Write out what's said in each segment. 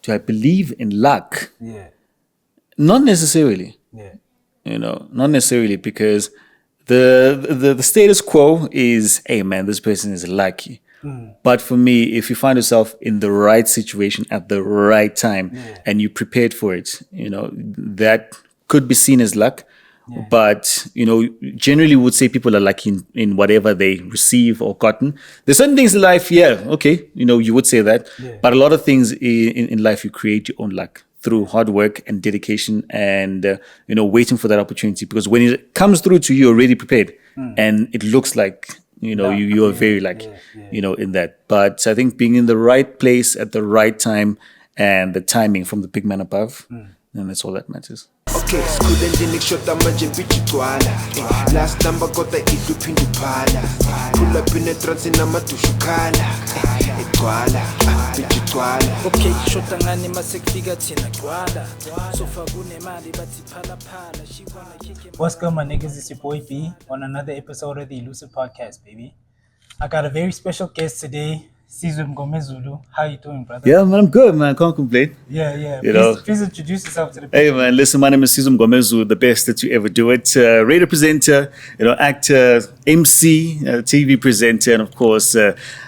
do I believe in luck? Yeah. Not necessarily. Yeah. Not necessarily, because the status quo is, hey man, this person is lucky. But for me, if you find yourself in the right situation at the right time and you prepared for it, that could be seen as luck. Yeah. But, generally would say people are lucky in whatever they receive or gotten. There's certain things in life, okay, you would say that. Yeah. But a lot of things in life, you create your own luck through hard work and dedication and, waiting for that opportunity. Because when it comes through to you, you're already prepared. And it looks like, you are very lucky, in that. But I think being in the right place at the right time and the timing from the big man above, and that's all that matters. Okay, skule ndini kushota manje bitch igcwala. Last number kodwa iduphinda uphala. Pull up in a trance namadushukhala. Igcwala, bitch igcwala. Okay, shota ngani masekufika thina gcwala. Sofa kunemali bathi phala phala. She wanna kick it. What's good, my niggas? It's your boy B on another episode of the Elusive podcast, baby. I got a very special guest today, Sizwe Mngomezulu. How you doing, brother? Yeah, man, I'm good, man. I can't complain. Yeah. Please introduce yourself to the people. Hey, man, listen, my name is Sizwe Mngomezulu, the best that you ever do it. Radio presenter, actor, MC, TV presenter, and of course,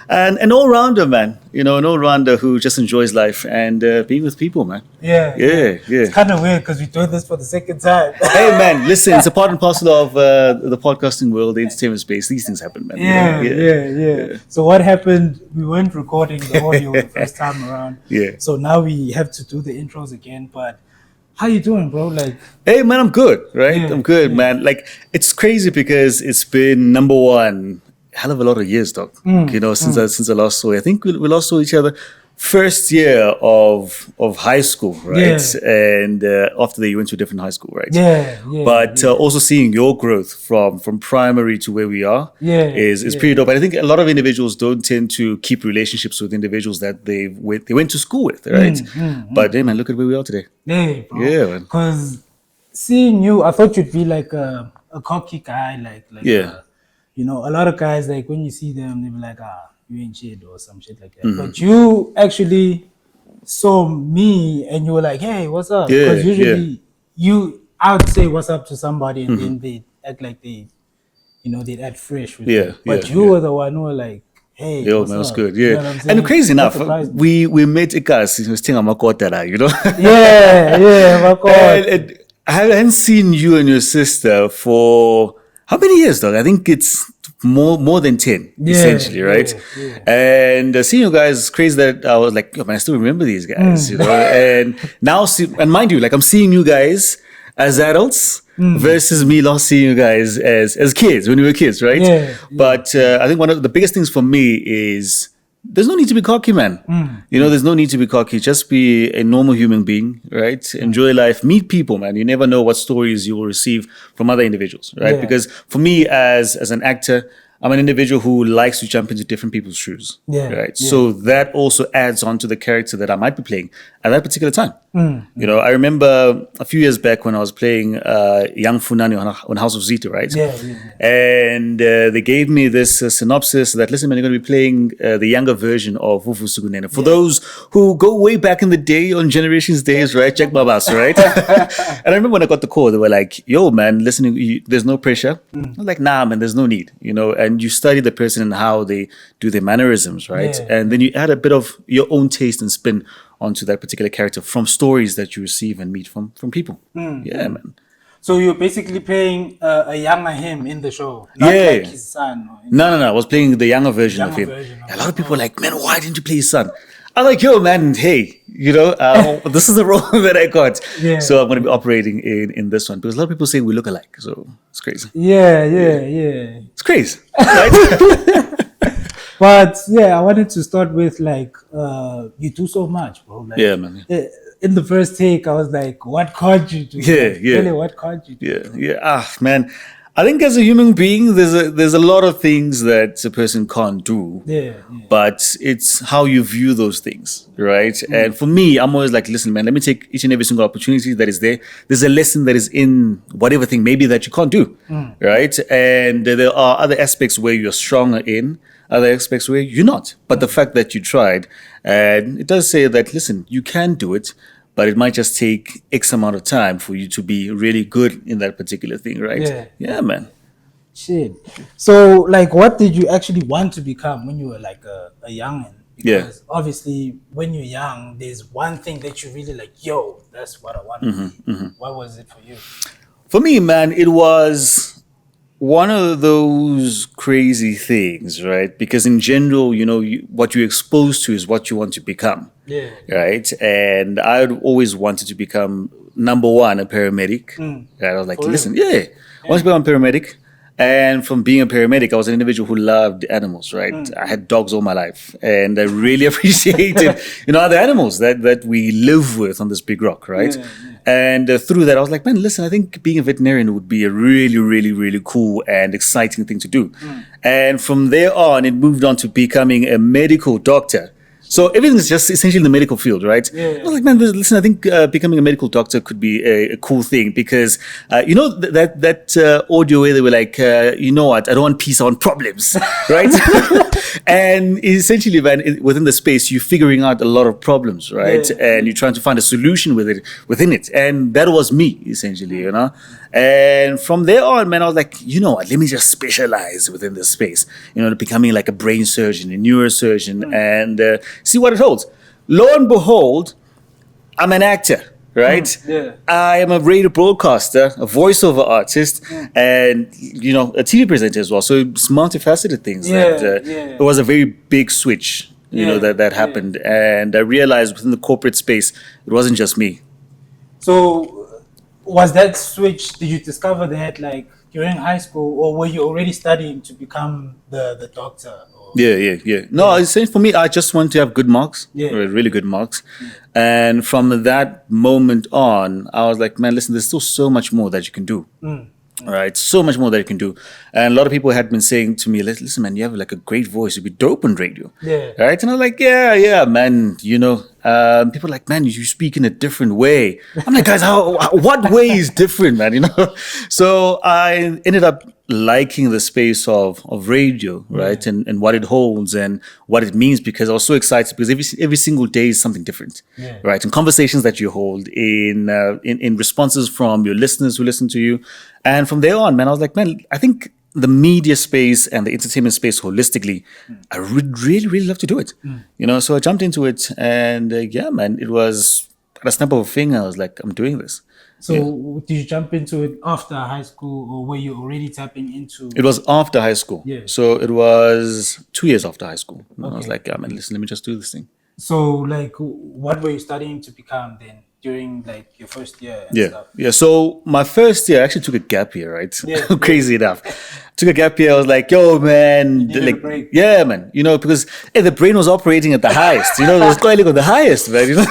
an all-rounder, man. An all-rounder who just enjoys life and being with people, man. Yeah. It's kind of weird because we're doing this for the second time. Hey, man, listen, it's a part and parcel of the podcasting world, the entertainment space. These things happen, man. Yeah. So what happened? We weren't recording the audio the first time around. Yeah. So now we have to do the intros again. But how you doing, bro? Hey, man, I'm good, right? Yeah, I'm good, man. It's crazy because it's been number one hell of a lot of years, dog. Since I last saw you. I think we last saw each other first year of high school, right? Yeah. And after that, you went to a different high school, right? Yeah. But also seeing your growth from primary to where we are is pretty dope. And I think a lot of individuals don't tend to keep relationships with individuals that they went to school with, right? But hey, man, look at where we are today. Yeah, bro. Yeah, man. Because seeing you, I thought you'd be like a cocky guy, a lot of guys, like when you see them, they be like, you ain't shit or some shit like that. But you actually saw me and you were like, hey, what's up? Because usually I would say what's up to somebody and then they act like they'd act fresh with you. But you were the one who were like, hey, yo, what's man, it was up? good, You know what I'm saying? And crazy enough, surprised we met Ikas, he was telling Makotara, Yeah, my God. And I hadn't seen you and your sister for how many years, dog? I think it's more than 10, essentially, right? Yeah. And seeing you guys is crazy that I was like, yo, man, I still remember these guys, And now, and mind you, I'm seeing you guys as adults versus me last seeing you guys as kids, when we were kids, right? Yeah. But I think one of the biggest things for me is there's no need to be cocky, man. There's no need to be cocky. Just be a normal human being, right? Enjoy life. Meet people, man. You never know what stories you will receive from other individuals, right? Yeah. Because for me, as an actor, I'm an individual who likes to jump into different people's shoes, Yeah. right? So that also adds on to the character that I might be playing at that particular time. I remember a few years back when I was playing young Funani on House of Zita, right? Yeah. And they gave me this synopsis that, listen, man, you're going to be playing the younger version of Vuvu Sugunene. For those who go way back in the day on Generations Days, right? Jack Babas, right? And I remember when I got the call, they were like, yo, man, listen, there's no pressure. I was like, nah, man, there's no need, and you study the person and how they do their mannerisms, right? Yeah. And then you add a bit of your own taste and spin onto that particular character from stories that you receive and meet from people. Yeah, man. So you're basically playing a younger him in the show, not like his son. No. I was playing the younger version of him. A lot of people were like, man, why didn't you play his son? I'm like, yo, man, hey, this is the role that I got. Yeah. So I'm going to be operating in this one. Because a lot of people say we look alike. So it's crazy. Yeah. It's crazy, right? But I wanted to start with you do so much, bro. Yeah, man. In the first take, I was like, what can't you do? Really, what can't you do? Yeah. Man, I think as a human being, there's a lot of things that a person can't do. Yeah. But it's how you view those things, right? And for me, I'm always like, listen, man, let me take each and every single opportunity that is there. There's a lesson that is in whatever thing maybe that you can't do, right? And there are other aspects where you're stronger in. other aspects where you're not. But the fact that you tried, and it does say that, listen, you can do it, but it might just take X amount of time for you to be really good in that particular thing, right? Yeah, man. Shit. So, like, what did you actually want to become when you were like a youngin'? Because obviously, when you're young, there's one thing that you really like, yo, that's what I want to be. What was it for you? For me, man, it was one of those crazy things, right? Because in general, what you're exposed to is what you want to become. Yeah. Right? And I always wanted to become, number one, a paramedic. Right? I was like, listen, I want to become a paramedic. And from being a paramedic, I was an individual who loved animals, right? I had dogs all my life. And I really appreciated, other animals that we live with on this big rock, right? And through that, I was like, man, listen, I think being a veterinarian would be a really, really, really cool and exciting thing to do. And from there on, it moved on to becoming a medical doctor. So everything's just essentially in the medical field, right? I was like, man, listen, I think becoming a medical doctor could be a cool thing because, that audio where they were like, you know what, I don't want peace, I want problems, right? And essentially, man, within the space, you're figuring out a lot of problems, right? And you're trying to find a solution within it. And that was me, essentially, And from there on, man, I was like, you know what, let me just specialize within this space, becoming like a brain surgeon, a neurosurgeon, and see what it holds. Lo and behold, I'm an actor, right? I am a radio broadcaster, a voiceover artist, and, a TV presenter as well. So it's multifaceted things. It was a very big switch, that happened. And I realized within the corporate space, it wasn't just me. So was that switch, did you discover that like during high school, or were you already studying to become the doctor? No, I was saying for me, I just want to have good marks, really good marks. And from that moment on, I was like, man, listen, there's still so much more that you can do. Right, so much more that you can do. And a lot of people had been saying to me, listen, man, you have like a great voice, you'd be dope on radio. Right, and I was like, yeah, man, people are like, man, you speak in a different way. I'm like, guys, what way is different, man? So I ended up liking the space of radio, right, and what it holds and what it means, because I was so excited because every single day is something different, right, and conversations that you hold in responses from your listeners who listen to you. And from there on, man, I was like, man, I think the media space and the entertainment space holistically, I would really, really love to do it. So I jumped into it, and man, it was at a snap of a finger. I was like, I'm doing this. So did you jump into it after high school, or were you already tapping into? It was after high school. So it was 2 years after high school. I was like, man, listen, let me just do this thing. So like, what were you studying to become then during like your first year and stuff? So my first year, I actually took a gap year, right? Crazy enough. Took a gap year. I was like, yo, man. Yeah, man. Because the brain was operating at the highest. It was toiling on the highest, man.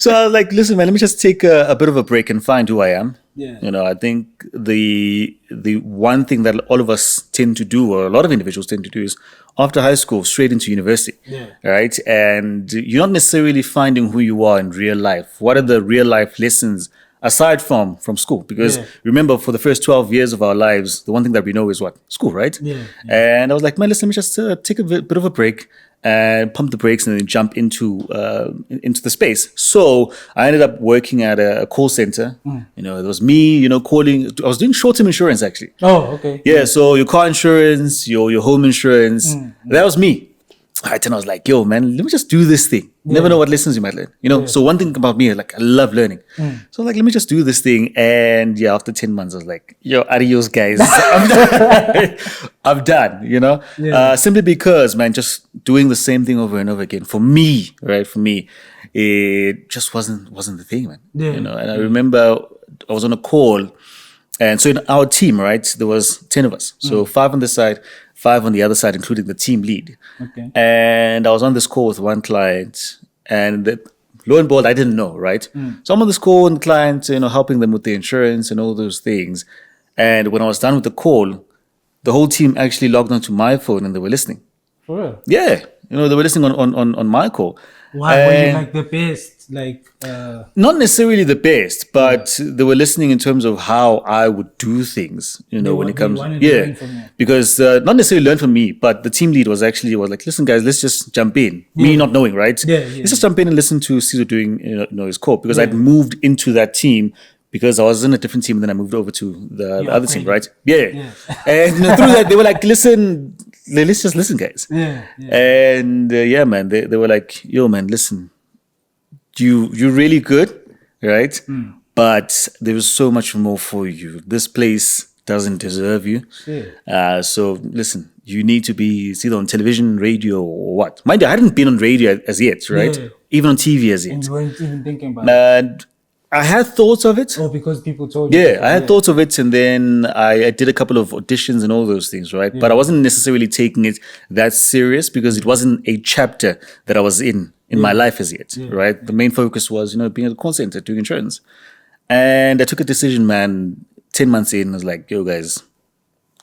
So I was like, listen, man, let me just take a bit of a break and find who I am. I think the one thing that all of us tend to do, or a lot of individuals tend to do, is after high school, straight into university, right? And you're not necessarily finding who you are in real life. What are the real life lessons aside from school? Because remember, for the first 12 years of our lives, the one thing that we know is what? School, right? And I was like, man, listen, let me just take a bit of a break and pump the brakes and then jump into the space. So I ended up working at a call center. It was me, calling. I was doing short-term insurance actually. Oh, okay. Yeah, so your car insurance, your home insurance. That was me. Right, and I was like, yo, man, let me just do this thing. Never know what lessons you might learn. So one thing about me, like, I love learning. So like, let me just do this thing. And after 10 months, I was like, yo, adios, guys. I'm done. I'm done, simply because, man, just doing the same thing over and over again, for me, it just wasn't the thing, man. And I remember I was on a call, and so in our team, right, there was 10 of us. So 5 on this side, 5 on the other side, including the team lead. And I was on this call with one client, and lo and behold, I didn't know, right? So I'm on this call with the client, helping them with the insurance and all those things. And when I was done with the call, the whole team actually logged onto my phone and they were listening. For real? Yeah. They were listening on my call. Why were you like the best? Like not necessarily the best, but they were listening in terms of how I would do things, when it comes, because not necessarily learn from me, but the team lead was like, listen guys, let's just jump in. Me not knowing, right? Let's just jump in and listen to Sizwe doing, his call, because I'd moved into that team because I was in a different team and then I moved over to the other team, right? Yeah. And through that, they were like, listen, let's just listen, guys. And man, they were like, yo, man, listen, you're really good, right? But there is so much more for you. This place doesn't deserve you. So listen, you need to be either on television, radio, or what. Mind you, I hadn't been on radio as yet, right? Even on TV as yet. And you weren't even thinking about it. I had thoughts of it. Oh, because people told you. Yeah, I had thoughts of it, and then I did a couple of auditions and all those things, right? But I wasn't necessarily taking it that serious because it wasn't a chapter that I was in my life as yet, right? The main focus was, being at a call center, doing insurance. And I took a decision, man, 10 months in, I was like, yo, guys,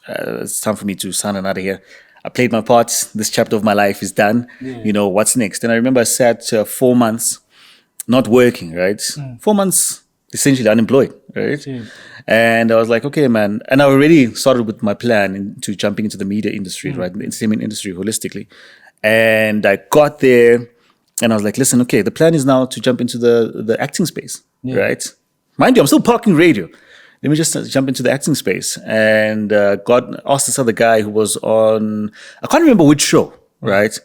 it's time for me to sign out of here. I played my part. This chapter of my life is done. What's next? And I remember I sat 4 months not working, right? 4 months essentially unemployed, right? And I was like, okay, man. And I already started with my plan into jumping into the media industry, right? The entertainment industry holistically. And I got there and I was like, listen, okay, the plan is now to jump into the acting space, right? Mind you, I'm still parking radio. Let me just jump into the acting space. And asked this other guy who was on, I can't remember which show, right?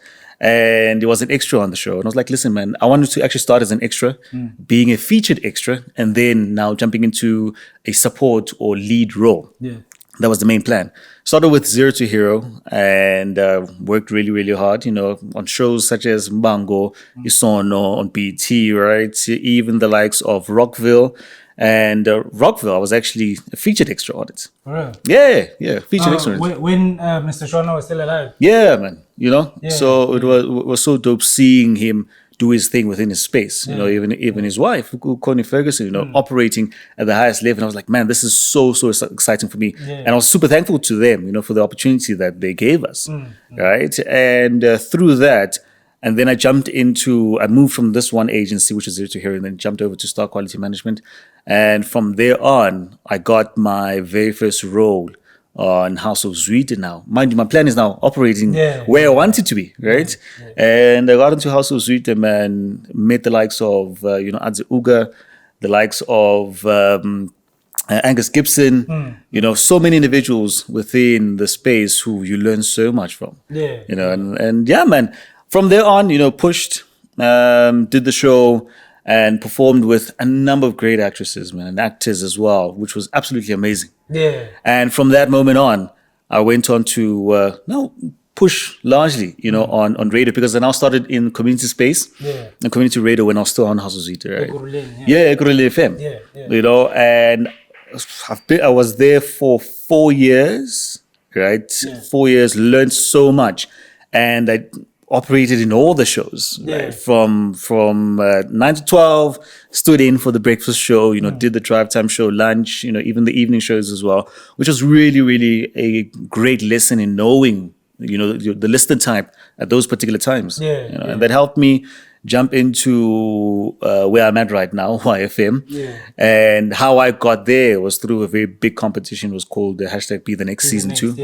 And he was an extra on the show. And I was like, listen, man, I wanted to actually start as an extra, being a featured extra, and then now jumping into a support or lead role. That was the main plan. Started with Zero to Hero and worked really, really hard, on shows such as Mbango, Isono, on BT, right? Even the likes of Rockville. And Rockville, I was actually a featured extra on it. Really? Yeah, featured extra. When Mr. Shona was still alive? Yeah, man, So it was so dope seeing him do his thing within his space. Even his wife, Connie Ferguson, operating at the highest level. And I was like, man, this is so exciting for me. And I was super thankful to them, for the opportunity that they gave us, right? And through that, and then I moved from this one agency, which is Zero to Hero, and then jumped over to Star Quality Management. And from there on, I got my very first role on House of Zwide now. Mind you, my plan is now operating where I want it to be, right? And I got into House of Zwide, man, met the likes of, Adze Uga, the likes of Angus Gibson, so many individuals within the space who you learn so much from. And yeah, man. From there on, pushed, did the show and performed with a number of great actresses, man, and actors as well, which was absolutely amazing. And from that moment on, I went on to push largely, on radio, because I now started in community space and community radio when I was still on House of Zwide, right? Ekurhuleni FM. And I was there for 4 years, right? 4 years, learned so much. And I operated in all the shows, right? From 9 to 12, stood in for the breakfast show, did the drive time show, lunch, even the evening shows as well, which was really, really a great lesson in knowing, the listener type at those particular times. And that helped me jump into where I'm at right now, YFM. And how I got there was through a very big competition. It was called the hashtag Be The Next Season 2.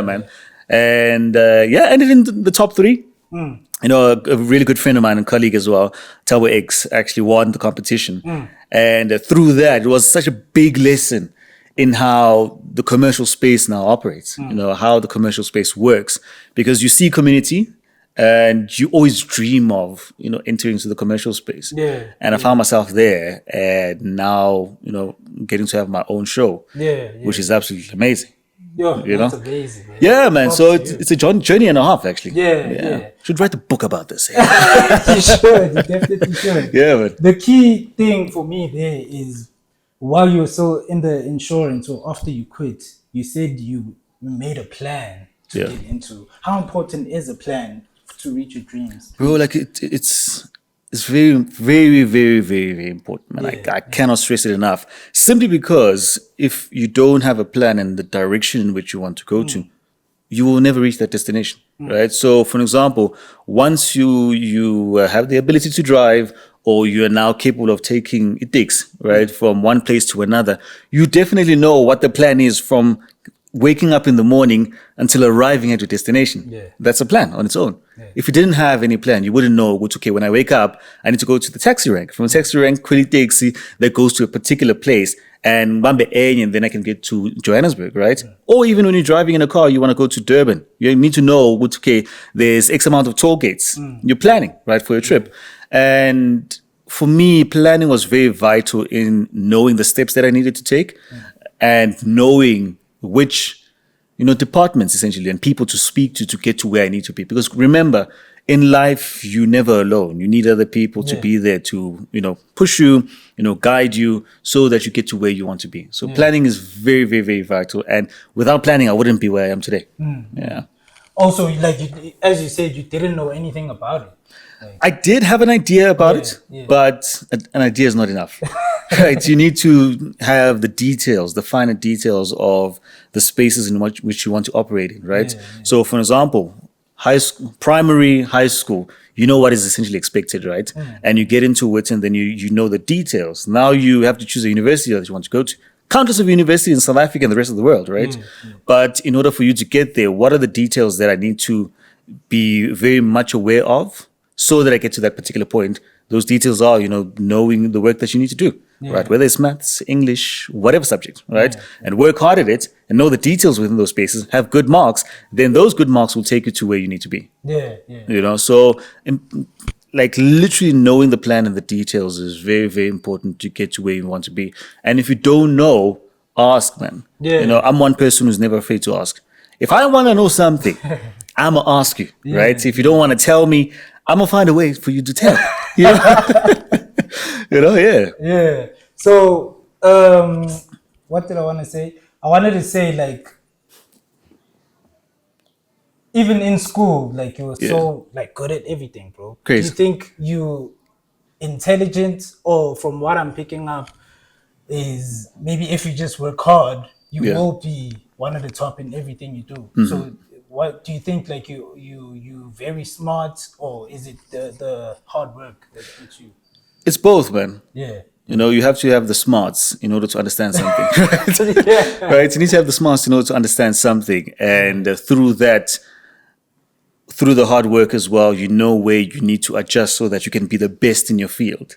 Man. And ended in the top 3. A really good friend of mine and colleague as well, Tabo X, actually won the competition. And through that, it was such a big lesson in how the commercial space now operates, how the commercial space works. Because you see community and you always dream of, entering into the commercial space. And I found myself there and now, getting to have my own show, which is absolutely amazing. That's amazing, man. Yeah, man. So it's a journey and a half, actually. Should write a book about this. You should. You definitely should. Man. The key thing for me there is while you were still in the insurance or after you quit, you said you made a plan to get into. How important is a plan to reach your dreams? Bro, like it's very, very, very, very, very important, man. I cannot stress it enough. Simply because if you don't have a plan and the direction in which you want to go to, you will never reach that destination, right? So, for example, once you have the ability to drive, or you are now capable of taking takes, right, from one place to another, you definitely know what the plan is from waking up in the morning until arriving at your destination. Yeah. That's a plan on its own. If you didn't have any plan, you wouldn't know, okay, when I wake up, I need to go to the taxi rank. From a taxi rank, quickly taxi that goes to a particular place, and then I can get to Johannesburg, right? Or even when you're driving in a car, you want to go to Durban. You need to know, okay, there's X amount of toll gates. You're planning, right, for your trip. And for me, planning was very vital in knowing the steps that I needed to take and knowing which departments essentially and people to speak to get to where I need to be. Because remember, in life, you're never alone. You need other people to be there to, push you, guide you so that you get to where you want to be. So planning is very, very, very vital. And without planning, I wouldn't be where I am today. Yeah. Also, like as you said, you didn't know anything about it. I did have an idea about it, but an idea is not enough. Right? You need to have the details, the finer details of the spaces in which you want to operate in, right? So, for example, primary, high school, you know what is essentially expected, right? And you get into it and then you know the details. Now you have to choose a university that you want to go to. Countless of universities in South Africa and the rest of the world, right? But in order for you to get there, what are the details that I need to be very much aware of so that I get to that particular point? Those details are, knowing the work that you need to do, right? Whether it's maths, English, whatever subject, right? And work hard at it and know the details within those spaces, have good marks, then those good marks will take you to where you need to be. So literally knowing the plan and the details is very, very important to get to where you want to be. And if you don't know, ask, man. I'm one person who's never afraid to ask. If I want to know something, I'm going to ask you, right? If you don't want to tell me, I'm going to find a way for you to tell. So, what did I want to say? I wanted to say, even in school, you were so good at everything, bro. Crazy. Do you think you intelligent, or from what I'm picking up, is maybe if you just work hard, you will be one of the top in everything you do. So, what do you think? You very smart, or is it the hard work that puts you? It's both, man. Yeah. You have to have the smarts in order to understand something, right? Right? You need to have the smarts in order to understand something. And through that, through the hard work as well, you know where you need to adjust so that you can be the best in your field.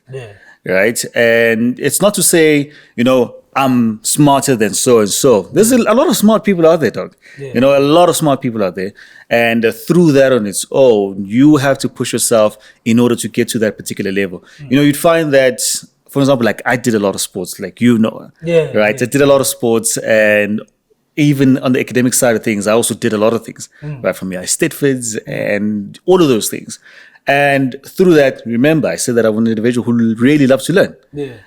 Right? And it's not to say, I'm smarter than so and so. There's a lot of smart people out there, dog. A lot of smart people out there. And through that on its own, you have to push yourself in order to get to that particular level. You'd find that, for example, I did a lot of sports, right? I did a lot of sports, and even on the academic side of things, I also did a lot of things, right? From my Stedfords and all of those things. And through that, remember, I said that I was an individual who really loves to learn.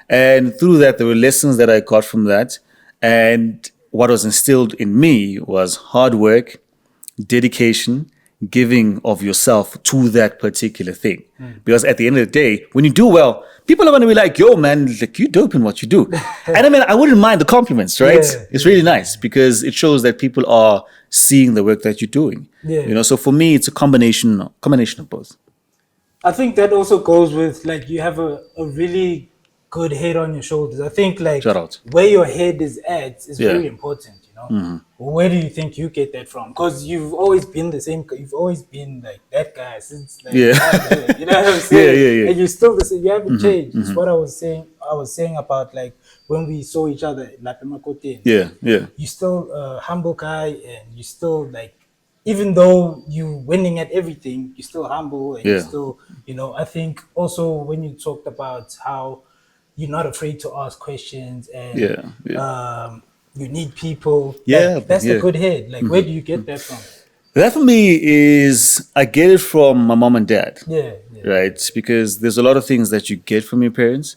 And through that, there were lessons that I got from that. And what was instilled in me was hard work, dedication, giving of yourself to that particular thing. Because at the end of the day, when you do well, people are going to be like, yo, man, you dope in what you do. And I wouldn't mind the compliments, right? It's really nice because it shows that people are seeing the work that you're doing. So for me, it's a combination of both. I think that also goes with you have a really good head on your shoulders. I think Shout out. where your head is at is very important, Where do you think you get that from? Because you've always been the same. You've always been that guy since you know what I'm saying? And you're still the same. You haven't changed. It's what I was saying. I was saying about when we saw each other at Lapemakote. You're still a humble guy, and you still even though you're winning at everything, you're still humble, and you're still, I think also when you talked about how you're not afraid to ask questions, and you need people. That's a good head. Where do you get that from? That for me is, I get it from my mom and dad. Right? Because there's a lot of things that you get from your parents.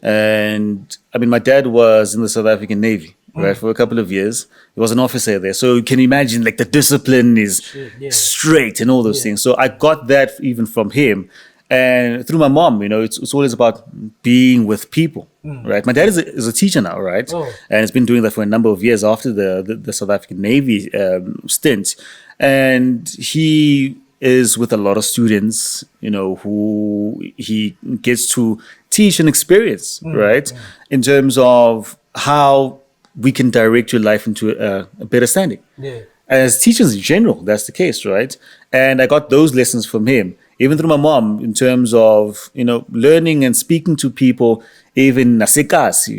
And my dad was in the South African Navy. Right, for a couple of years. He was an officer there. So you can imagine the discipline is straight and all those things. So I got that even from him. And through my mom, it's always about being with people, right? My dad is a teacher now, right? And he's been doing that for a number of years after the South African Navy stint. and he is with a lot of students, who he gets to teach and experience, right? In terms of how we can direct your life into a better standing. Yeah. As teachers in general, that's the case, right? And I got those lessons from him, even through my mom, in terms of, learning and speaking to people, even nasekas,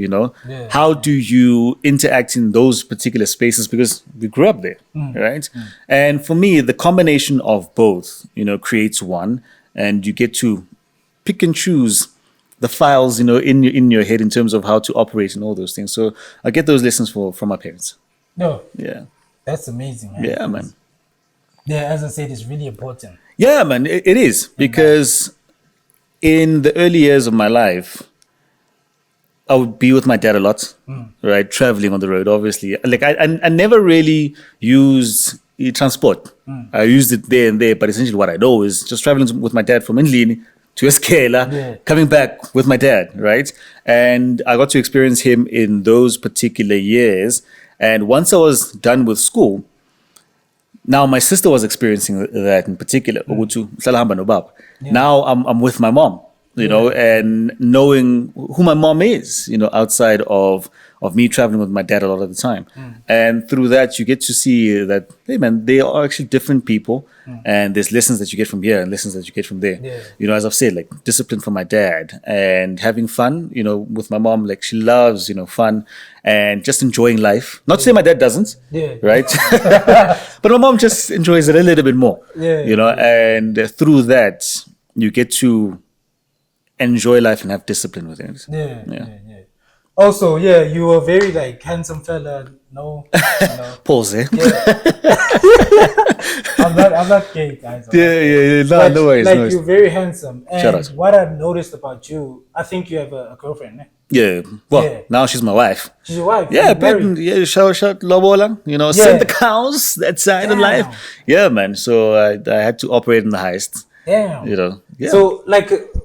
how do you interact in those particular spaces? Because we grew up there, right? And for me, the combination of both, creates one, and you get to pick and choose the files, in your head in terms of how to operate and all those things. So I get those lessons from my parents. No. Yeah. That's amazing, man. Yeah, man. Yeah, as I said, it's really important. Yeah, man, it is. Because in the early years of my life, I would be with my dad a lot, right? Traveling on the road, obviously. Like, I never really used transport. I used it there and there, but essentially what I know is just traveling with my dad from Ndlini to Eskela, coming back with my dad, right? And I got to experience him in those particular years. And once I was done with school, now my sister was experiencing that in particular. Now I'm with my mom, and knowing who my mom is, outside of me traveling with my dad a lot of the time. And through that, you get to see that, hey man, they are actually different people. And there's lessons that you get from here and lessons that you get from there. As I've said, like discipline from my dad and having fun, with my mom, like she loves, fun and just enjoying life. Not to say my dad doesn't, right? But my mom just enjoys it a little bit more, and through that, you get to enjoy life and have discipline with it. Yeah. Also, you were very like handsome fella. No, Pause, eh? I'm not gay, guys. No worries. Like you're very handsome. And Shout out. what I've noticed about you, I think you have a girlfriend, eh? Yeah. Well, now she's my wife. She's your wife. Yeah, shout lobola. Send the cows, that side of life. Yeah, man. So I had to operate in the highest. Damn. Yeah. So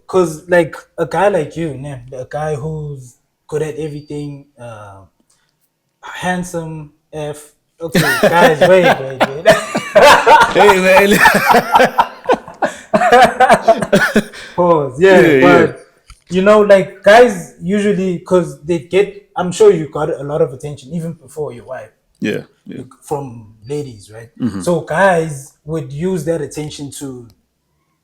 cause like a guy like you, a guy who's good at everything, handsome, okay, guys, wait. Hey, man. Pause. But like guys usually, cause they get, I'm sure you got a lot of attention even before your wife. Yeah. From ladies, right? So guys would use that attention to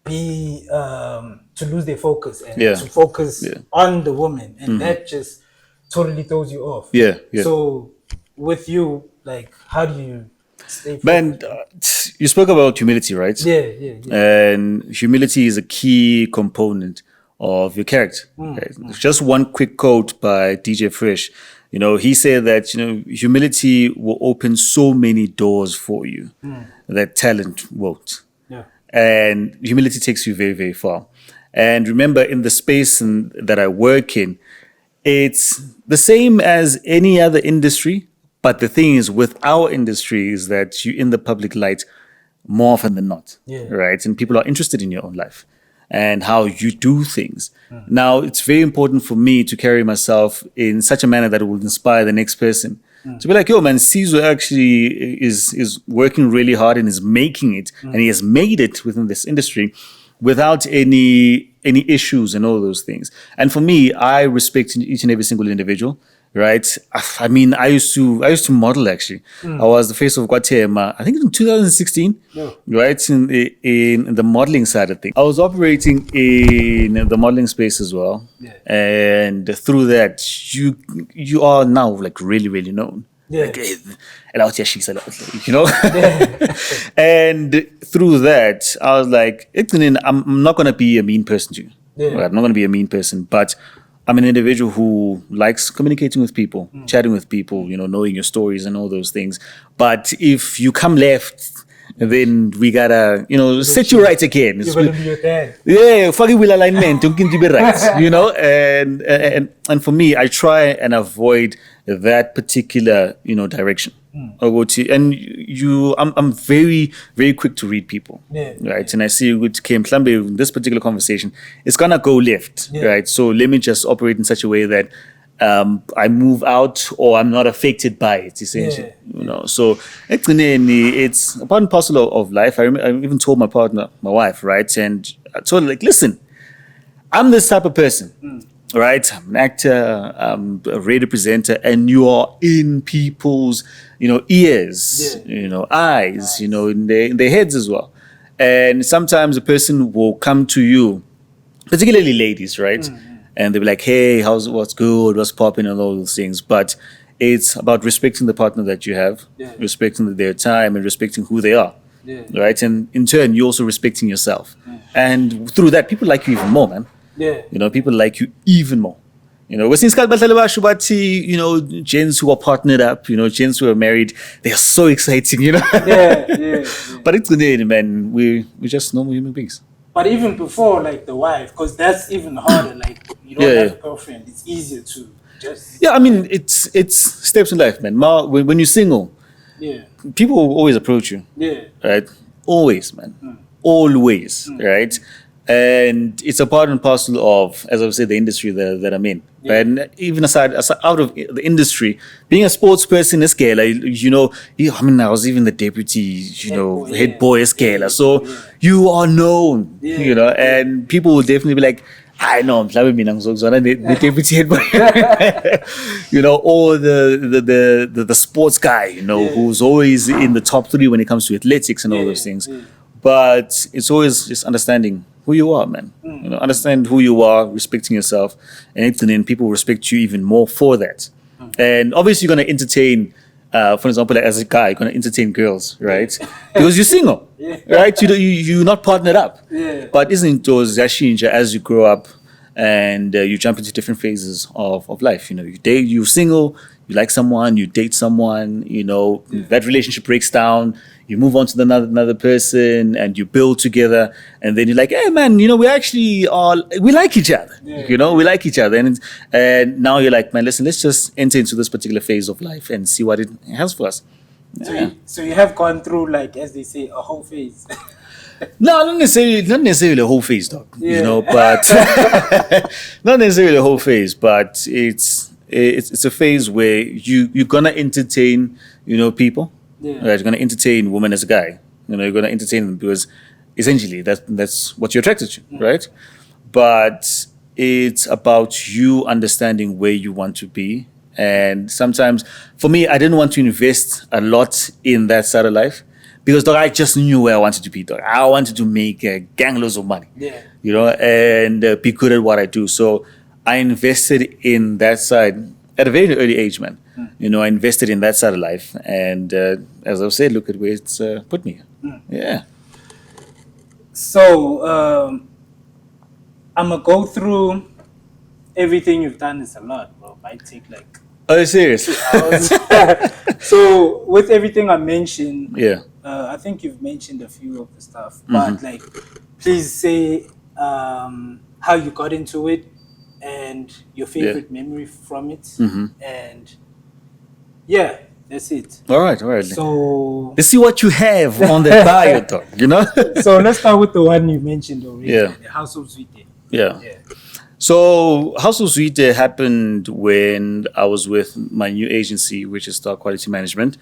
be to lose their focus and to focus on the woman, and that just totally throws you off. Yeah. So with you, like, how do you stay focused? Man, you spoke about humility, right? Yeah. And humility is a key component of your character. Right? Just one quick quote by DJ Fresh. He said that, humility will open so many doors for you that talent won't. And humility takes you very, very far. And remember, in the space that I work in, it's the same as any other industry. But the thing is, with our industry, is that you're in the public light more often than not, right? And people are interested in your own life and how you do things. Now, it's very important for me to carry myself in such a manner that it will inspire the next person. To be like, yo, man, Sizwe actually is working really hard and is making it, and he has made it within this industry without any issues and all those things. And for me, I respect each and every single individual, right? I mean, I used to model actually. I was the face of Guatemala, I think in 2016, right? In the modeling side of things. I was operating in the modeling space as well. And through that, you are now like really, really known. Like, and through that, I was like, I'm not going to be a mean person to you. Right? I'm not going to be a mean person, but I'm an individual who likes communicating with people, chatting with people, knowing your stories and all those things. But if you come left, then we gotta, set you right again. You're gonna be your dad. Yeah, fucking will alignment, you can be right, and for me, I try and avoid that particular, direction. I'll go to, and I'm very, very quick to read people, right? And I see with Kim Klambe, this particular conversation, it's gonna go left, right? So let me just operate in such a way that I move out or I'm not affected by it, essentially. You know, so it's a part and parcel of life. I even told my partner, my wife, right, and I told her, like, listen, I'm this type of person, right? I'm an actor, I'm a radio presenter, and you are in people's, ears, eyes, in their heads as well. And sometimes a person will come to you, particularly ladies, right? And they'll be like, hey, what's good, what's popping, and all those things. But it's about respecting the partner that you have, respecting their time, and respecting who they are. Right? And in turn, you're also respecting yourself. And through that, people like you even more, man. People like you even more. Gents who are partnered up, gents who are married, they are so exciting, But it's good, man. We're just normal human beings. But even before, like, the wife, because that's even harder. Like, you don't have a girlfriend, it's easier to just... Yeah, I mean, it's steps in life, man. When you're single, people will always approach you. Right? Always, man. Always, right? And it's a part and parcel of, as I said, the industry that I'm in. And even aside out of the industry, being a sports person is scale. I was even the deputy, head boy scale. So you are known, and people will definitely be like, I know, I'm the deputy head boy, or the sports guy, who's always in the top 3 when it comes to athletics and all those things. But it's always just understanding who you are, man. Understand who you are, respecting yourself, and then people respect you even more for that. And obviously, you're going to entertain, for example, like, as a guy, you're going to entertain girls, right? Because you're single, right? You're not partnered up. But isn't those actually as you grow up and you jump into different phases of life? You're single, you like someone, you date someone, that relationship breaks down. You move on to another person and you build together, and then you're like, hey man, we actually we like each other. We like each other, and now you're like, man, listen, let's just enter into this particular phase of life and see what it has for us. So you have gone through, like, as they say, a whole phase. No, not necessarily a whole phase, dog. But not necessarily a whole phase, but it's a phase where you're gonna entertain, people. Right, you're going to entertain women as a guy. You're going to entertain them because essentially that's what you're attracted to, right? But it's about you understanding where you want to be. And sometimes, for me, I didn't want to invest a lot in that side of life because, dog, I just knew where I wanted to be, dog. I wanted to make gang loads of money, and be good at what I do. So I invested in that side at a very early age, man. I invested in that side of life, and as I've said, look at where it's put me. Yeah. So I'm gonna go through everything you've done. Is a lot, bro. Might take like. Oh, serious? 2 hours. So with everything I mentioned, I think you've mentioned a few of the stuff, but like, please say how you got into it and your favorite memory from it, and. Yeah, that's it. All right. So let's see what you have on the bio, dog. So let's start with the one you mentioned already. The House of Zwide. Yeah. So House of Zwide happened when I was with my new agency, which is Star Quality Management.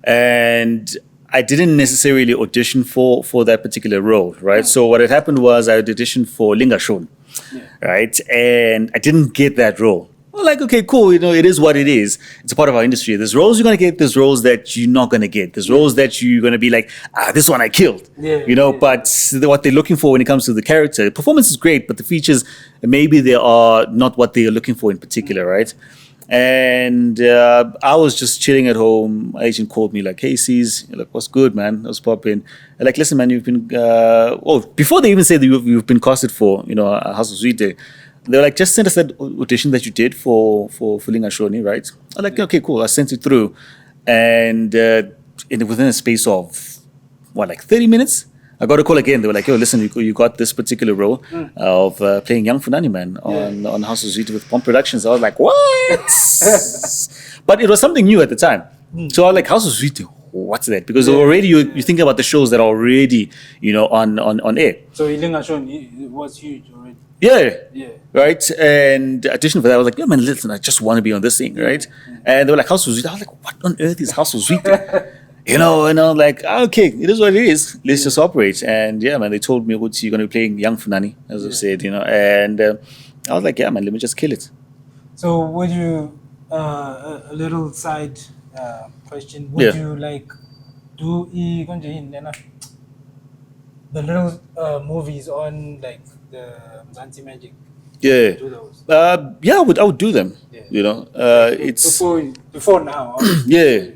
And I didn't necessarily audition for that particular role, right? So what had happened was I auditioned for Lingashon, right? And I didn't get that role. Well, like, okay, cool. It is what it is. It's a part of our industry. There's roles you're going to get. There's roles that you're not going to get. There's roles that you're going to be like, this one I killed. But what they're looking for when it comes to the character, the performance is great, but the features, maybe they are not what they are looking for in particular, right? And I was just chilling at home. My agent called me like, hey, C's, like, what's good, man? I was popping. Like, listen, man, you've been, before they even said that you've been casted for, House of Zwide, they were like, just send us that audition that you did for Lingashoni, right? I'm like, okay, cool. I sent it through. And within a space of, 30 minutes? I got a call again. They were like, yo, listen, you got this particular role of playing young Funani Man on House of Zwide with Pomp Productions. I was like, what? But it was something new at the time. So I was like, House of Zwide, what's that? Because already you think about the shows that are already, on air. So it was huge already. Yeah. Right. And addition for that, I was like, yeah, man, listen, I just want to be on this thing, right? And they were like, House of Sweet. I was like, what on earth is House of Sweet? And I'm like, okay, it is what it is. Let's just operate. And yeah, man, they told me, you're going to be playing Young Funani, as I've said, and I was like, yeah, man, let me just kill it. So would you, a little side question, would you like do the little movies on like the Mzansi Magic? Yeah. Do those? Yeah, I would do them. Yeah. It's before now. yeah.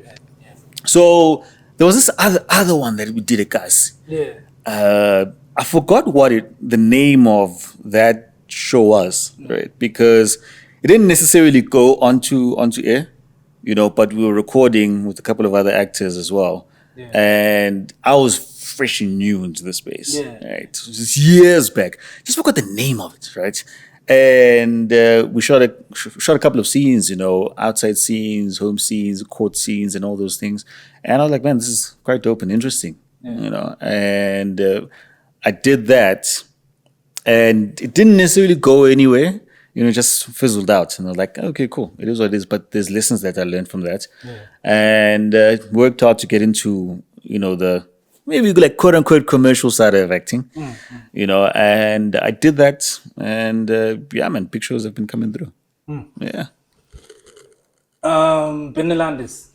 So there was this other one that we did, guys. Yeah. I forgot what the name of that show was, right? Because it didn't necessarily go onto air, but we were recording with a couple of other actors as well. Yeah. And I was fresh and new into the space. Yeah. Right? It was just years back. Just forgot the name of it, right? And we shot a couple of scenes, outside scenes, home scenes, court scenes, and all those things. And I was like, man, this is quite dope and interesting, And I did that, and it didn't necessarily go anywhere. Just fizzled out. And I was like, okay, cool. It is what it is. But there's lessons that I learned from that, and worked hard to get into, the maybe like quote unquote commercial side of acting, and I did that, and yeah, man, big shows have been coming through. Yeah. Benelandes.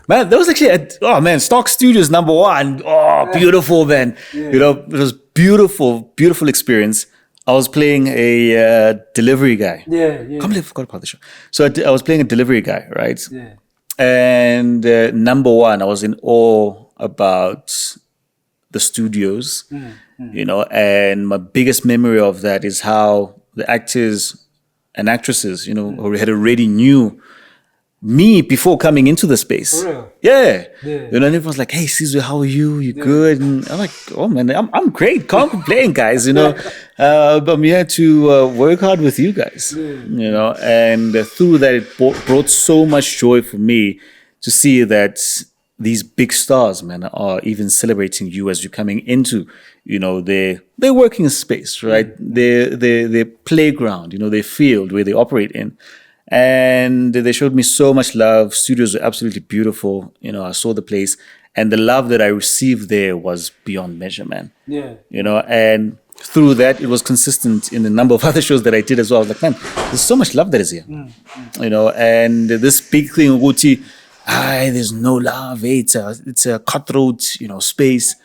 Man, that was actually Stock Studios #1. Oh, beautiful, man. It was beautiful experience. I was playing a delivery guy. Yeah. I can't believe I forgot about the show. So I was playing a delivery guy, right? Yeah. And #1, I was in awe about the studios, and my biggest memory of that is how the actors and actresses, who had already knew me before coming into the space. For real? Yeah. Yeah. And everyone's like, hey, Sizwe, how are you? You good? And I'm like, oh, man, I'm great. Can't complain, guys, But I'm here to work hard with you guys, And through that, it brought so much joy for me to see that these big stars, man, are even celebrating you as you're coming into, their working space, right? Their playground, their field where they operate in. And they showed me so much love. Studios were absolutely beautiful. I saw the place, and the love that I received there was beyond measure, man. Yeah. And through that, it was consistent in the number of other shows that I did as well. I was like, man, there's so much love that is here. And this big thing, Uguti, there's no love. It's a cutthroat, space.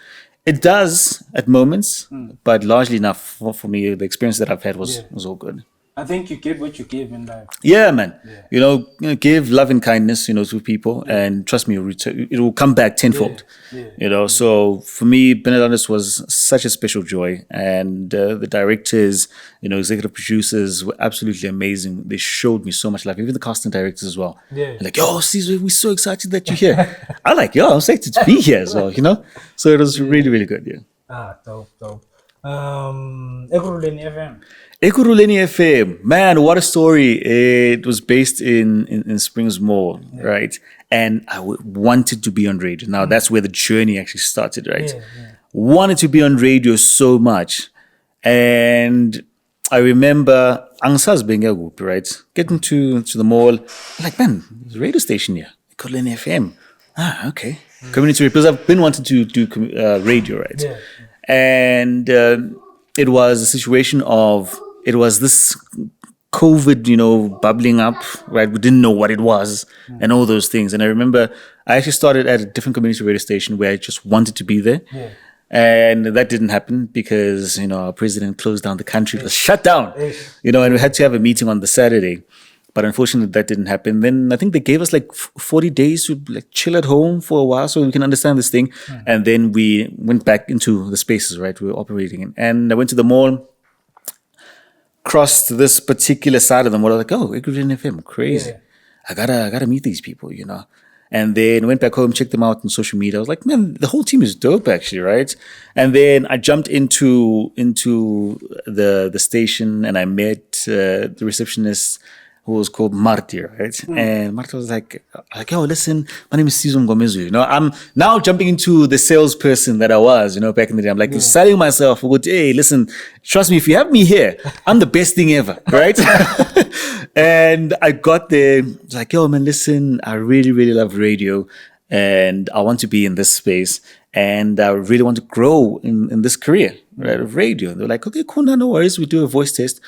It does at moments, but largely enough for me, the experience that I've had was all good. I think you give what you give in life. Yeah, man. Yeah. Give love and kindness, to people, and trust me, it will come back tenfold. Yeah. So for me, Benelandes was such a special joy, and the directors, executive producers were absolutely amazing. They showed me so much love, even the casting directors as well. Yeah. Like, yo, Sizwe, we're so excited that you're here. I'm like, yo, I'm excited to be here as well, So it was really, really good. Yeah. Dope. Ekurhuleni FM. Ekurhuleni FM, man, what a story. It was based in Springs Mall, right? And I wanted to be on radio. Now, that's where the journey actually started, right? Yeah. Wanted to be on radio so much. And I remember Angsaz being a group, right? Getting to the mall. I'm like, man, there's a radio station here. Ekurhuleni FM. Okay. Community radio. Because I've been wanting to do radio, right? Yeah. And it was a situation of, it was this COVID, bubbling up, right? We didn't know what it was and all those things. And I remember I actually started at a different community radio station where I just wanted to be there. Yeah. And that didn't happen because, our president closed down the country. It was shut down, and we had to have a meeting on the Saturday. But unfortunately, that didn't happen. Then I think they gave us 40 days to chill at home for a while so we can understand this thing. And then we went back into the spaces, right, we were operating in. And I went to the mall, crossed this particular side of them. I was like, oh, Ekurhuleni FM, crazy. Yeah. I gotta meet these people, And then went back home, checked them out on social media. I was like, man, the whole team is dope, actually, right? And then I jumped into the station, and I met the receptionist. who was called Marty, right? And Marty was like, yo, listen, my name is Sizwe Mngomezulu. You know, I'm now jumping into the salesperson that I was, you know, back in the day. I'm like selling myself. Hey, listen, trust me, if you have me here, I'm the best thing ever, right? And I got there, it's like, yo, man, listen, I really, really love radio and I want to be in this space. And I really want to grow in this career, right, of radio. They're like, okay, cool, no worries. We do a voice test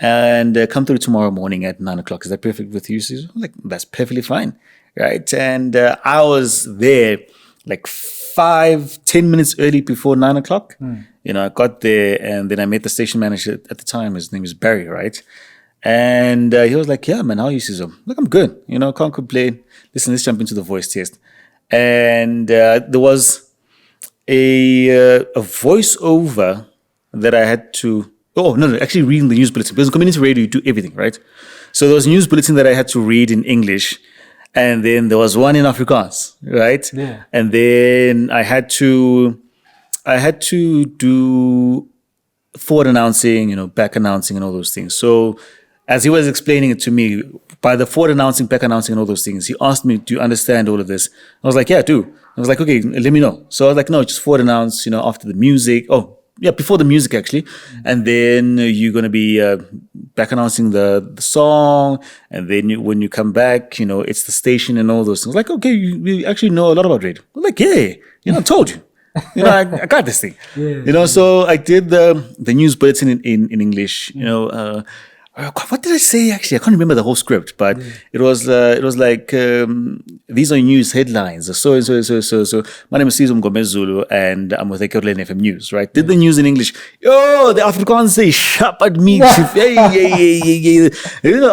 and come through tomorrow morning at 9 o'clock. Is that perfect with you, Sizwe? I'm like, that's perfectly fine, right? And I was there like 5-10 minutes early before 9 o'clock. You know, I got there and then I met the station manager at the time. His name is Barry, right? And he was like, yeah, man, how are you, Sizwe? Like, I'm good. You know, can't complain. Listen, let's jump into the voice test. And there was a voiceover that I had to, actually reading the news bulletin. Because in community radio, you do everything, right? So there was a news bulletin that I had to read in English. And then there was one in Afrikaans, right? Yeah. And then I had to do forward announcing, you know, back announcing and all those things. So as he was explaining it to me, by the forward announcing, back announcing and all those things, he asked me, do you understand all of this? I was like, yeah, I do. I was like, okay, let me know. So I was like, no, just forward announce, you know, after the music. Oh, yeah, before the music actually. And then you're going to be back announcing the song. And then when you come back, you know, it's the station and all those things. Like, okay, you actually know a lot about radio. I'm like, yeah, you know, I told you. You know, I got this thing. Yeah. You know, so I did the news bulletin in English, you know, what did I say actually? I can't remember the whole script, but it was like these are news headlines. So. My name is Sizwe Mngomezulu and I'm with Ekurhuleni FM News, right? Did the news in English. Yo, the Afrikaans say shap at me. You know,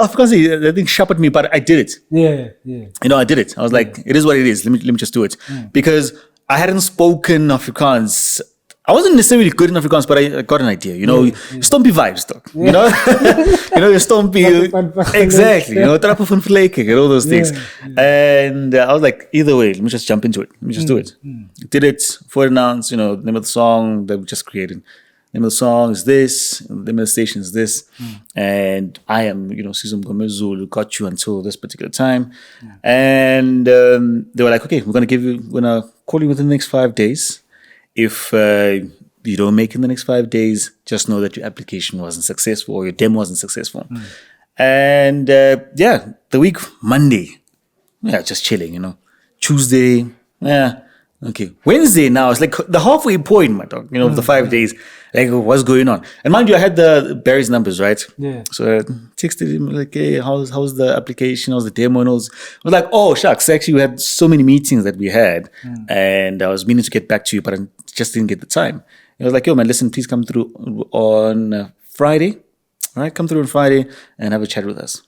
Afrikaans say I think shap at me, but I did it. Yeah. You know, I did it. I was like, it is what it is. Let me just do it. Because I hadn't spoken Afrikaans. I wasn't necessarily good in Afrikaans, but I got an idea. You know, stompy vibes, dog. You know, you know, stompy. Exactly. You know, trappen van Vleken and all those things. And I was like, either way, let me just jump into it. Let me just do it. Did it for announce. You know, the name of the song that we just created. The name of the song is this. The name of the station is this. And I am, you know, Sizwe Mngomezulu, got you until this particular time. And they were like, okay, we're gonna call you within the next 5 days. If you don't make it in the next 5 days, just know that your application wasn't successful or your demo wasn't successful. And the week, Monday, just chilling, you know. Tuesday, okay. Wednesday now, it's like the halfway point, my dog, you know, of the 5 days. Like, what's going on? And mind you, I had Barry's numbers, right? Yeah. So I texted him, like, hey, how's the application? How's the demo? And I was like, oh, shucks. Actually, we had so many meetings that we had. And I was meaning to get back to you, but I just didn't get the time. I was like, yo, man, listen, please come through on Friday. All right, come through on Friday and have a chat with us.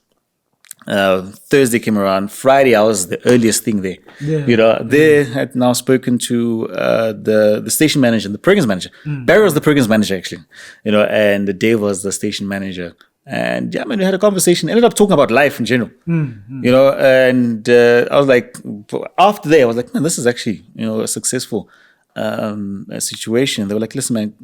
Thursday came around. Friday, I was the earliest thing there. You know, they had now spoken to the station manager and the programs manager. Barry was the programs manager, actually. You know, and Dave was the station manager. And yeah, man, we had a conversation. Ended up talking about life in general. You know, and I was like, after that, I was like, man, this is actually, you know, a successful situation. They were like, listen, man,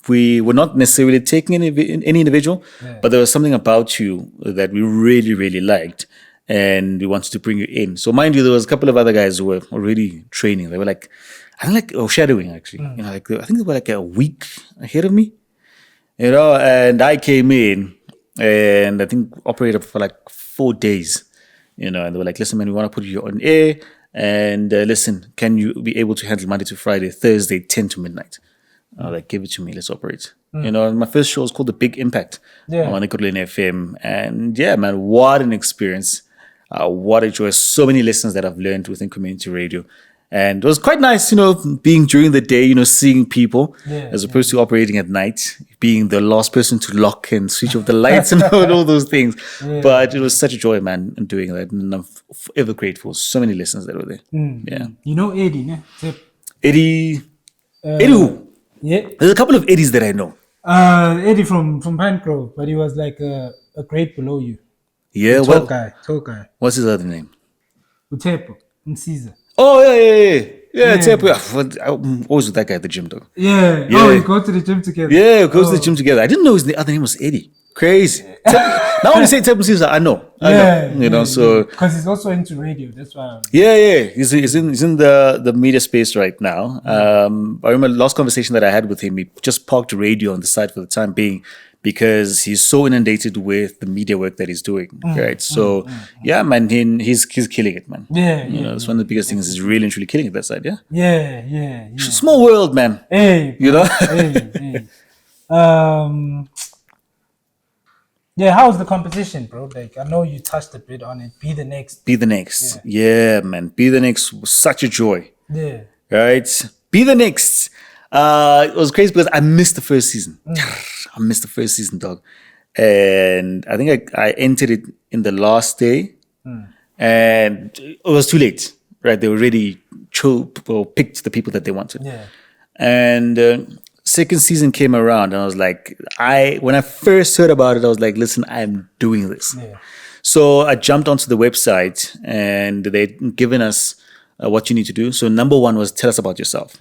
we were not necessarily taking any individual, but there was something about you that we really, really liked, and we wanted to bring you in. So mind you, there was a couple of other guys who were already training. They were like, shadowing actually. You know, like I think they were like a week ahead of me. You know, and I came in and I think operated for like 4 days. You know, and they were like, listen, man, we want to put you on air, and listen, can you be able to handle Monday to Friday, Thursday, 10 to midnight? Like, give it to me, let's operate. You know, and my first show was called The Big Impact on Ekurhuleni FM. And yeah, man, what an experience. What a joy. So many lessons that I've learned within community radio. And it was quite nice, you know, being during the day, you know, seeing people as opposed to operating at night, being the last person to lock and switch off the lights and all those things. But it was such a joy, man, doing that. And I'm forever grateful. So many lessons that were there. Yeah. You know Eddie, ne? Eddie who? Yeah. There's a couple of Eddies that I know. Eddie from Pine Grove, but he was like a grade below you. Yeah, tall guy. What's his other name? Utepo, Msiza. Oh, yeah, Tepo. I'm always with that guy at the gym, though. Yeah. Oh, we go to the gym together. Yeah, we go to the gym together. I didn't know his other name was Eddie. Crazy. Now when you say Table Caesar, I know. You know, so because he's also into radio. That's why. yeah. He's in the media space right now. I remember the last conversation that I had with him. He just parked radio on the side for the time being because he's so inundated with the media work that he's doing. Right. So yeah, man, he's killing it, man. You know, it's one of the biggest things. He's really and truly killing it that side. Yeah. Yeah. Small world, man. Hey. You know. hey. Yeah, how's the competition, bro? Like, I know you touched a bit on it. Be the next. Be the next. Yeah, man. Be the next was such a joy. Yeah. Right? Be the next. It was crazy because I missed the first season. I missed the first season, dog. And I think I entered it in the last day. And it was too late. Right? They already picked the people that they wanted. Yeah. And second season came around and I was like, when I first heard about it, I was like, listen, I'm doing this. Yeah. So I jumped onto the website and they'd given us what you need to do. So number one was tell us about yourself.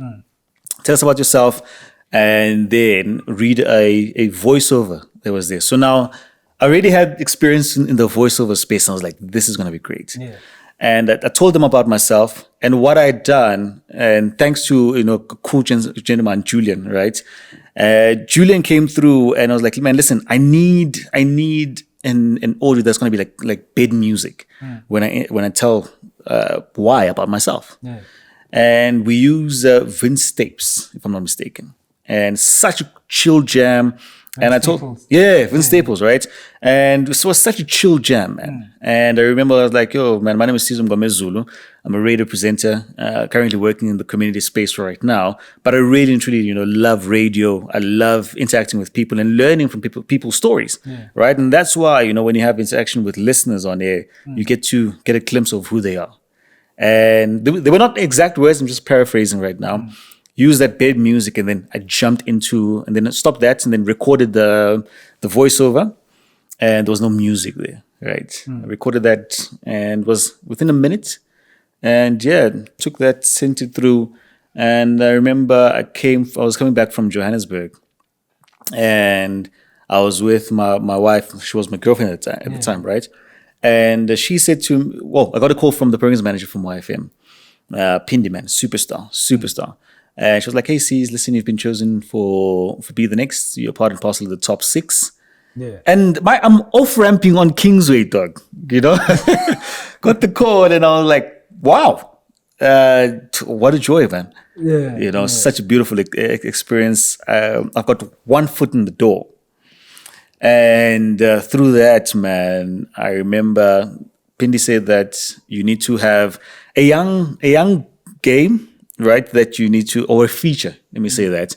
Tell us about yourself and then read a voiceover that was there. So now I already had experience in the voiceover space and I was like, this is going to be great. Yeah. And I told them about myself and what I'd done. And thanks to, you know, cool gentleman, Julian, right? Julian came through and I was like, man, listen, I need an audio that's going to be like bed music when I tell why about myself. Yeah. And we use Vince tapes, if I'm not mistaken. And such a chill jam. Vince Staples, right? And it was such a chill jam, man. And I remember I was like, yo, man, my name is Sizwe Mngomezulu. I'm a radio presenter, currently working in the community space right now. But I really and truly, you know, love radio. I love interacting with people and learning from people's stories, right? And that's why, you know, when you have interaction with listeners on air, you get to get a glimpse of who they are. And they were not exact words. I'm just paraphrasing right now. Use that bed music, and then I jumped into, and then I stopped that, and then recorded the voiceover, and there was no music there, right? I recorded that, and was within a minute, and yeah, took that, sent it through, and I remember I was coming back from Johannesburg, and I was with my wife. She was my girlfriend at the time, right? And she said to me, well, I got a call from the programs manager from YFM, Pindi, man, superstar. And she was like, hey, C's, listen, you've been chosen for Be the Next. You're part and parcel of the top 6. Yeah. And I'm off-ramping on Kingsway, dog, you know? Got the call and I was like, wow, what a joy, man. Yeah. You know, such a beautiful experience. I've got one foot in the door. And through that, man, I remember Pindi said that you need to have a young game, right, that you need to, or a feature, let me say that,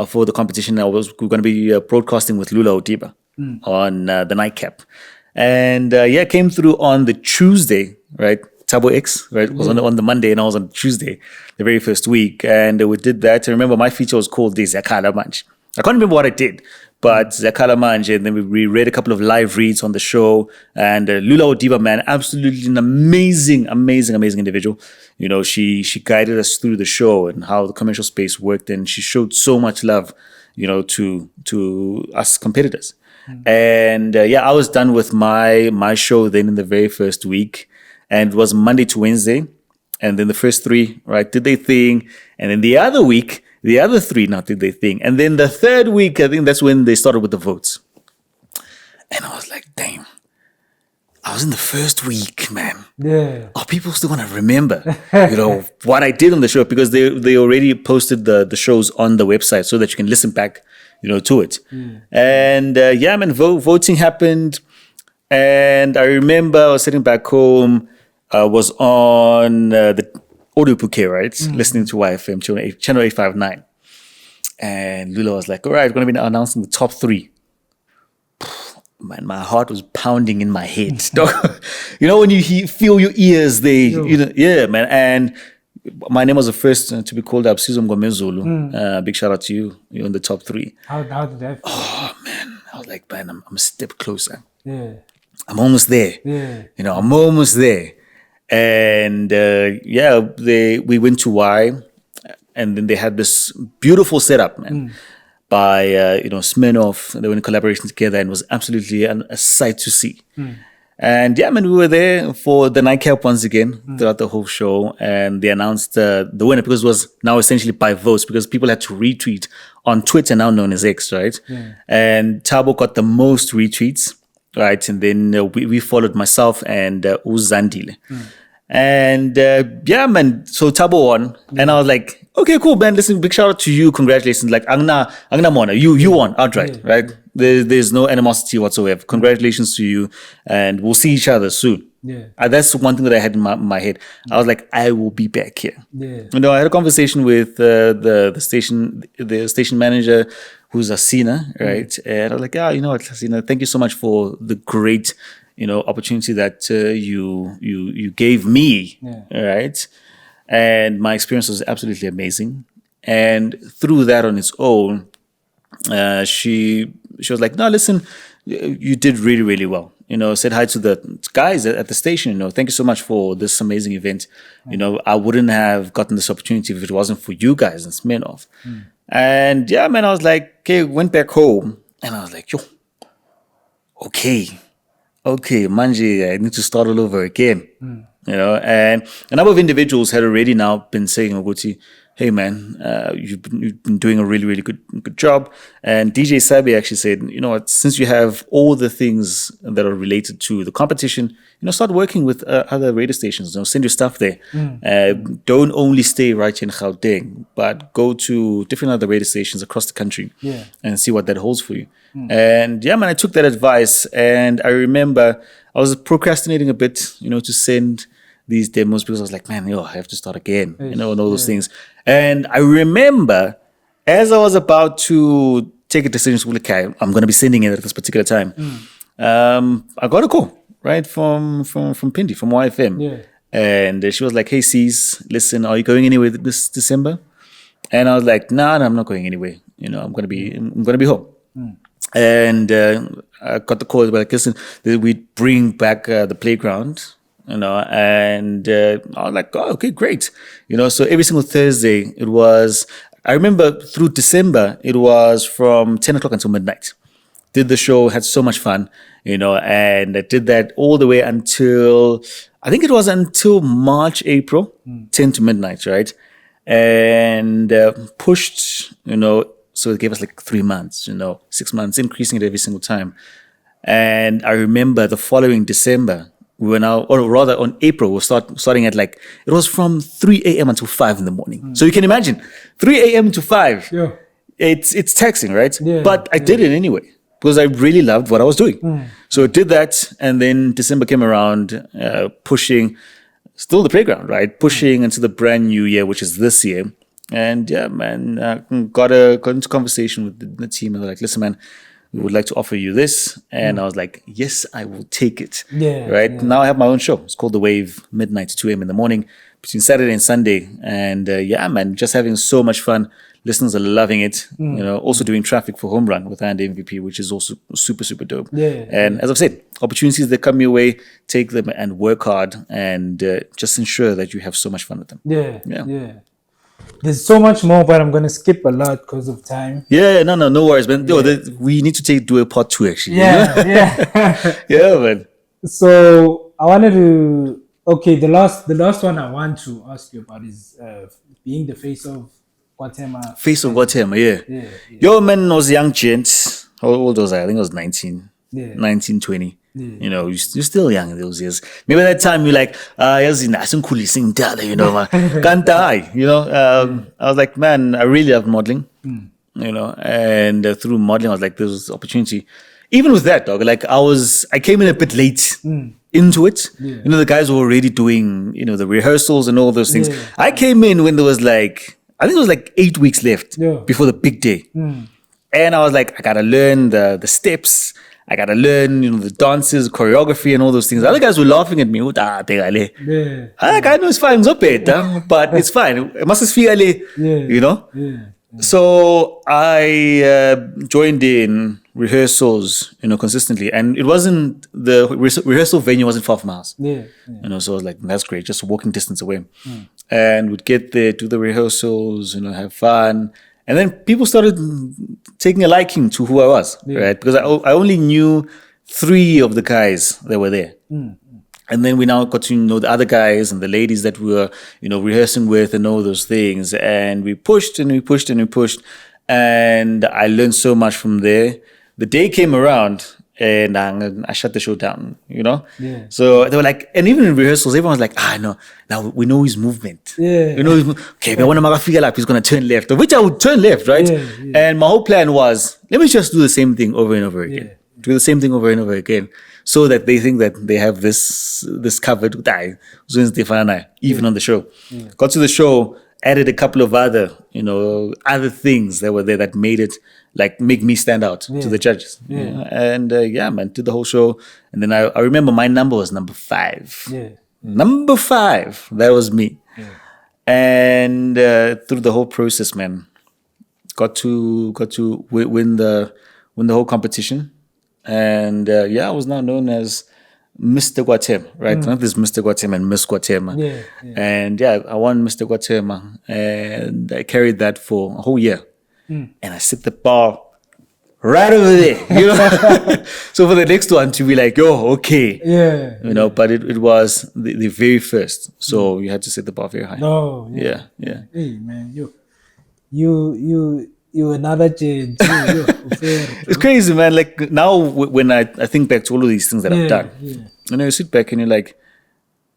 for the competition. We're going to be broadcasting with Lula Odiba on the nightcap. And came through on the Tuesday, right, Tabo X, right, it was on the Monday and I was on Tuesday, the very first week. And we did that. I remember my feature was called the Zakala Manj. I can't remember what I did, but Zakala Manj, and then we read a couple of live reads on the show. And Lula Odiba, man, absolutely an amazing individual. You know, she guided us through the show and how the commercial space worked, and she showed so much love, you know, to us competitors. And I was done with my show then in the very first week, and it was Monday to Wednesday, and then the first 3, right, did their thing, and then the other week, the other 3 not did their thing, and then the third week, I think that's when they started with the votes, and I was like, damn. I was in the first week, man. Yeah. Are people still gonna remember, you know, what I did on the show? Because they already posted the shows on the website so that you can listen back, you know, to it. And man, voting happened. And I remember I was sitting back home, was on the audio bouquet, right? Listening to YFM, channel 859. And Lula was like, all right, we're gonna be announcing the top 3. Man, my heart was pounding in my head. You know, when you feel your ears, man. And my name was the first to be called up, Sizwe Mngomezulu. Big shout out to you. You're in the top 3. How did that feel? Oh, man. I was like, man, I'm a step closer. Yeah. I'm almost there. Yeah. You know, I'm almost there. And we went to Y, and then they had this beautiful setup, man. by Smirnoff. They were in collaboration together, and it was absolutely a sight to see. And yeah, man, we were there for the nightcap once again throughout the whole show, and they announced the winner, because it was now essentially by votes, because people had to retweet on Twitter, now known as X, right? And Thabo got the most retweets, right? And then we followed, myself and Uzandile. And yeah, man, so Thabo won, and I was like, okay, cool, man. Listen, big shout out to you, congratulations. Like, Angna Mona, you won outright, right? There's no animosity whatsoever. Congratulations to you, and we'll see each other soon. That's one thing that I had in my head. I was like, I will be back here. I had a conversation with the station manager, who's Asina, right? And I was like, you know what, Asina, thank you so much for the great opportunity that you gave me, right? And my experience was absolutely amazing. And through that on its own, she was like, no, listen, you did really, really well. Said hi to the guys at the station. Thank you so much for this amazing event. I wouldn't have gotten this opportunity if it wasn't for you guys in Smirnoff. And yeah, man, I was like, okay, went back home, and I was like, yo, okay, manje, I need to start all over again. And a number of individuals had already now been saying, Oguti, hey man, you've been doing a really, really good job. And DJ Sabi actually said, you know what, since you have all the things that are related to the competition, start working with other radio stations. Send your stuff there. Don't only stay right here in Gauteng, but go to different other radio stations across the country and see what that holds for you. And yeah, man, I took that advice, and I remember I was procrastinating a bit, to send these demos, because I was like, man, I have to start again, and all those things. And I remember, as I was about to take a decision, okay, I'm going to be sending it at this particular time. I got a call, right, from Pindi, from YFM. And she was like, hey, Cs, listen, are you going anywhere this December? And I was like, nah, I'm not going anywhere. I'm going to be home. And I got the call, like, listen, we bring back the playground, and I was like, oh, okay, great. So every single Thursday it was, I remember through December, it was from 10 o'clock until midnight. Did the show, had so much fun, and I did that all the way until, I think it was until March, April, 10 to midnight, right? And pushed, so it gave us like 3 months, 6 months, increasing it every single time. And I remember the following December, we were now, or rather on April, we're starting at like, it was from 3 a.m. until 5 in the morning. So you can imagine, 3 a.m. to 5, it's taxing, right? But I did it anyway, because I really loved what I was doing. So I did that, and then December came around, pushing, still the playground, right? Pushing into the brand new year, which is this year. And yeah, man, got into conversation with the team, and they're like, listen, man, we would like to offer you this. And I was like, yes, I will take it. Now I have my own show. It's called The Wave, midnight to 2 a.m. in the morning, between Saturday and Sunday. And yeah, man, just having so much fun. Listeners are loving it. Also doing traffic for Home Run with And MVP, which is also super, super dope. And as I've said, opportunities that come your way, take them and work hard, and just ensure that you have so much fun with them. There's so much more, but I'm going to skip a lot because of time. No worries, man. We need to do a part 2, actually. Yeah, man. So I wanted to, the last one I want to ask you about is being the face of Guatemala. Face of Guatemala, yeah. Yo, man, I was a young gent. How old was I? I think I was 19, 19, 20. You're still young in those years. Maybe that time you're like, man. I was like, man, I really love modeling, and through modeling, I was like, there's opportunity. Even with that, dog, like I came in a bit late into it. The guys were already doing, the rehearsals and all those things. I came in when there was like, I think it was like 8 weeks left before the big day. And I was like, I gotta learn the steps. I gotta learn, the dances, choreography, and all those things. The other guys were laughing at me. I know it's fine, it's not but it's fine. It must feel, So I joined in rehearsals, consistently, and it wasn't the rehearsal venue wasn't far from my house. So I was like, that's great, just walking distance away, and would get there, do the rehearsals, have fun. And then people started taking a liking to who I was, right? Because I only knew 3 of the guys that were there. And then we now got to know the other guys and the ladies that we were, rehearsing with and all those things. And we pushed and we pushed and we pushed. And I learned so much from there. The day came around and I shut the show down, Yeah. So they were like, and even in rehearsals, everyone was like, no, now we know his movement. Yeah. We know his okay, but when I'm figure out he's going to turn left, which I would turn left, right? Yeah. And my whole plan was, let me just do the same thing over and over again. Do the same thing over and over again, so that they think that they have this covered. Even on the show. Got to the show, added a couple of other things that were there that made it make me stand out to the judges. And man, did the whole show. And then I remember my number was number 5. Number 5, that was me. And through the whole process, man, got to win the whole competition. And I was now known as Mr. Guatem, right? Not this Mr. Guatem and Miss Guatem. And I won Mr. Guatem, and I carried that for a whole year. And I set the bar right over there, So for the next one to be like, okay. But it was the very first. So you had to set the bar very high. No. Yeah. Hey, man, you another change. It's crazy, man. Like now when I think back to all of these things that I've done, you sit back and you're like,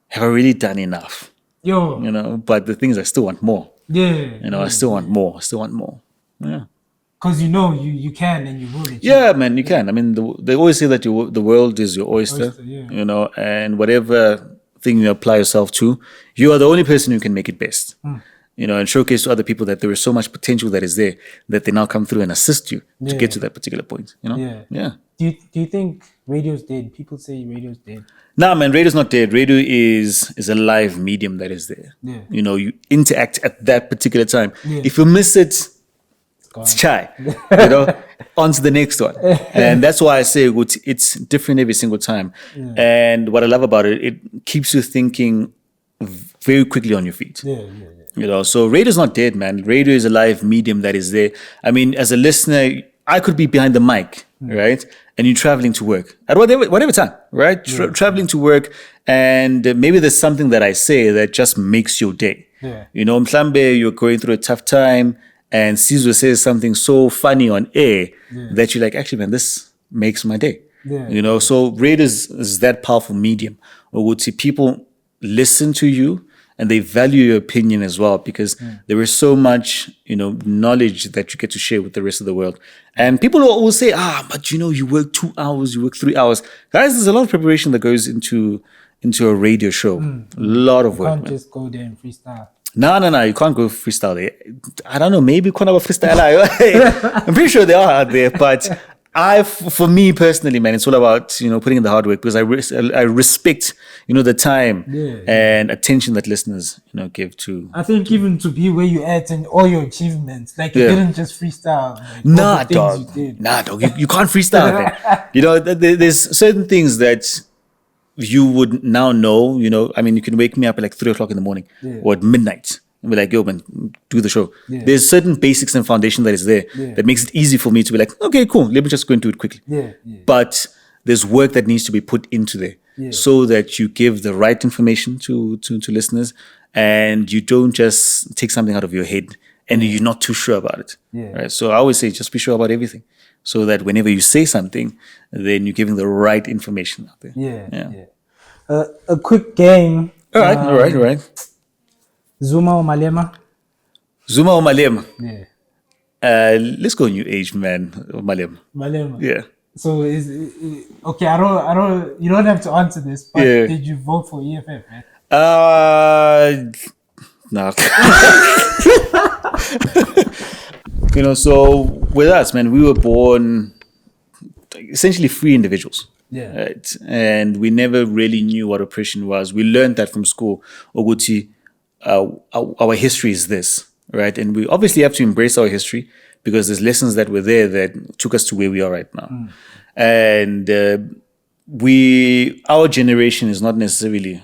have I really done enough? But the things I still want more. I still want more. Yeah. Because you can and you will. Yeah, man, you can. I mean, they always say that the world is your oyster. And whatever thing you apply yourself to, you are the only person who can make it best. And showcase to other people that there is so much potential that is there, that they now come through and assist you to get to that particular point. Yeah. Do you think radio's dead? People say radio's dead. Nah, man, radio's not dead. Radio is a live medium that is there. You interact at that particular time. If you miss it, it's chai. On to the next one. And that's why I say it's different every single time. And what I love about it, it keeps you thinking very quickly on your feet. So radio's not dead, man. Radio is a live medium that is there. I mean, as a listener, I could be behind the mic, right? And you're traveling to work at whatever time, right? Traveling to work, and maybe there's something that I say that just makes your day. Mhlambe, you're going through a tough time, and Sizwe says something so funny on air that you're like, actually, man, this makes my day. So radio is that powerful medium where would see people listen to you. And they value your opinion as well, because there is so much, knowledge that you get to share with the rest of the world. And people will say, but you work 2 hours, you work 3 hours. Guys, there's a lot of preparation that goes into a radio show. A lot of work. You can't just go there and freestyle. No, you can't go freestyle there. I don't know, maybe you can't have a freestyle. I'm pretty sure they are out there, but for me personally, man, it's all about, putting in the hard work, because I respect, the time and attention that listeners, give to. I think even to be where you at and all your achievements, you didn't just freestyle. Nah, dog. You can't freestyle, man. There's certain things that you would now know, I mean, you can wake me up at 3 o'clock in the morning or at midnight. And be like, yo, man, do the show. There's certain basics and foundation that is there that makes it easy for me to be like, okay, cool, let me just go and do it quickly. But there's work that needs to be put into there so that you give the right information to listeners, and you don't just take something out of your head and you're not too sure about it. Right? So I always say, just be sure about everything, so that whenever you say something, then you're giving the right information out there. A quick game. All right. Zuma or Malema? Zuma or Malema? Let's go new age, man. Malema. Yeah. So okay? I don't. You don't have to answer this. But did you vote for EFF? Man? No. So with us, man, we were born essentially free individuals. Right? And we never really knew what oppression was. We learned that from school. Oguti. Our history is this, right? And we obviously have to embrace our history, because there's lessons that were there that took us to where we are right now. And our generation is not necessarily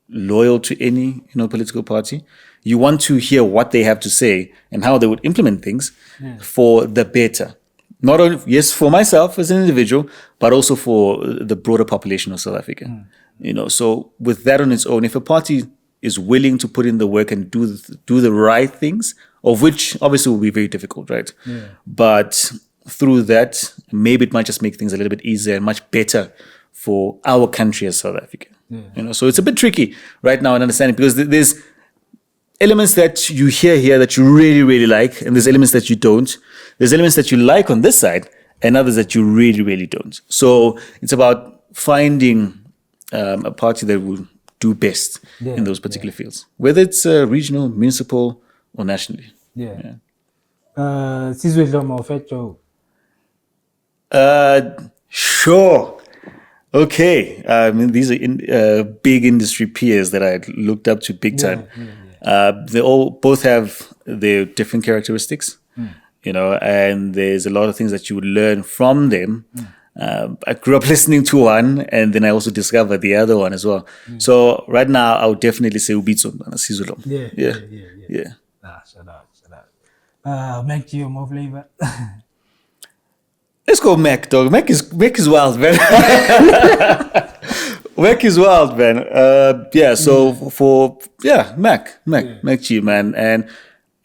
loyal to any political party. You want to hear what they have to say and how they would implement things for the better. Not only, yes, for myself as an individual, but also for the broader population of South Africa. So with that on its own, if a party is willing to put in the work and do the right things, of which obviously will be very difficult, right? But through that, maybe it might just make things a little bit easier and much better for our country as South Africa. So it's a bit tricky right now in understanding, because there's elements that you hear here that you really, really like, and there's elements that you don't. There's elements that you like on this side and others that you really, really don't. So it's about finding a party that will do best in those particular fields, whether it's regional, municipal, or nationally. Sizwe Dlomo, Fetcho. Sure. Okay. I mean, these are big industry peers that I looked up to big time. They both have their different characteristics, and there's a lot of things that you would learn from them. I grew up listening to one, and then I also discovered the other one as well. So right now, I would definitely say Ubitso and Sizwe. Yeah. Shut up. Make you more flavor. Let's go Mac, dog. Mac is wild, man. Mac is wild, man. So Mac G, man. And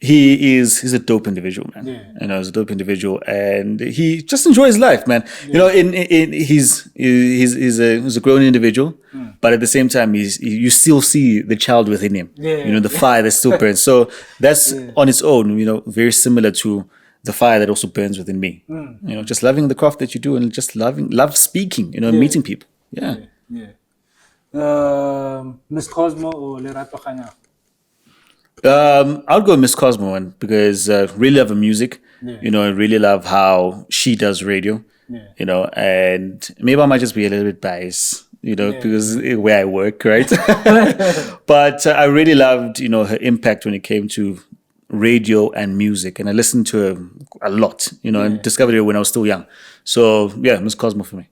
he's a dope individual, man. He's a dope individual, and he just enjoys life, man. He's a grown individual, but at the same time, you still see the child within him. The fire that still burns. So that's on its own, very similar to the fire that also burns within me. Just loving the craft that you do and just love speaking, meeting people. Miss Cosmo or Lerato Khanya? I'll go Miss Cosmo one, because I really love her music. I really love how she does radio. And maybe I might just be a little bit biased, because where I work, right? But I really loved, her impact when it came to radio and music, and I listened to her a lot, and discovered her when I was still young. So Miss Cosmo for me.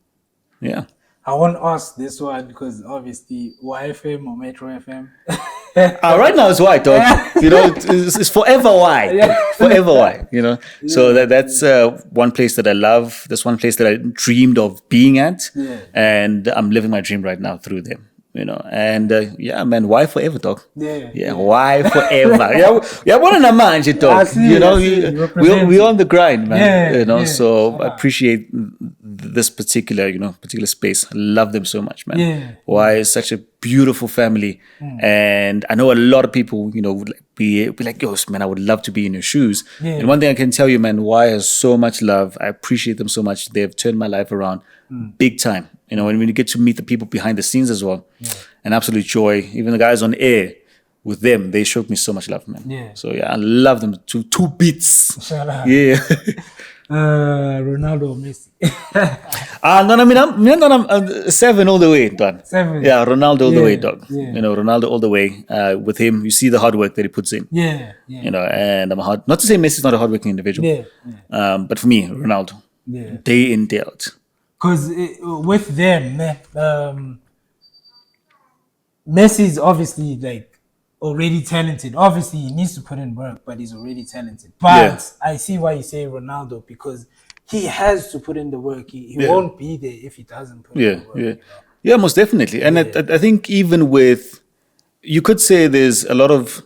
I won't ask this one because obviously YFM or Metro FM. Right now it's Y, dog. It's forever Y. Forever Y. So that's one place that I love. That's one place that I dreamed of being at, and I'm living my dream right now through them. And man, why forever, dog? Why forever? What an amount, dog. We're on the grind, man. So I appreciate this particular space. I love them so much, man. Why is such a beautiful family, and I know a lot of people, would be like, yo, man, I would love to be in your shoes. And one thing I can tell you, man, why has so much love. I appreciate them so much. They've turned my life around big time. And when you get to meet the people behind the scenes as well, an absolute joy. Even the guys on air with them, they showed me so much love, man. So I love them to 2 beats. Ronaldo or Messi? I'm 7 all the way, dog. 7. Yeah, Ronaldo all the way, dog. Ronaldo all the way. With him, you see the hard work that he puts in. And I'm not to say Messi's not a hardworking individual. But for me, Ronaldo, day in, day out. Because with them, Messi's obviously already talented. Obviously, he needs to put in work, but he's already talented. But I see why you say Ronaldo, because he has to put in the work. He won't be there if he doesn't put in the work. Yeah, most definitely. And I think even with, you could say there's a lot of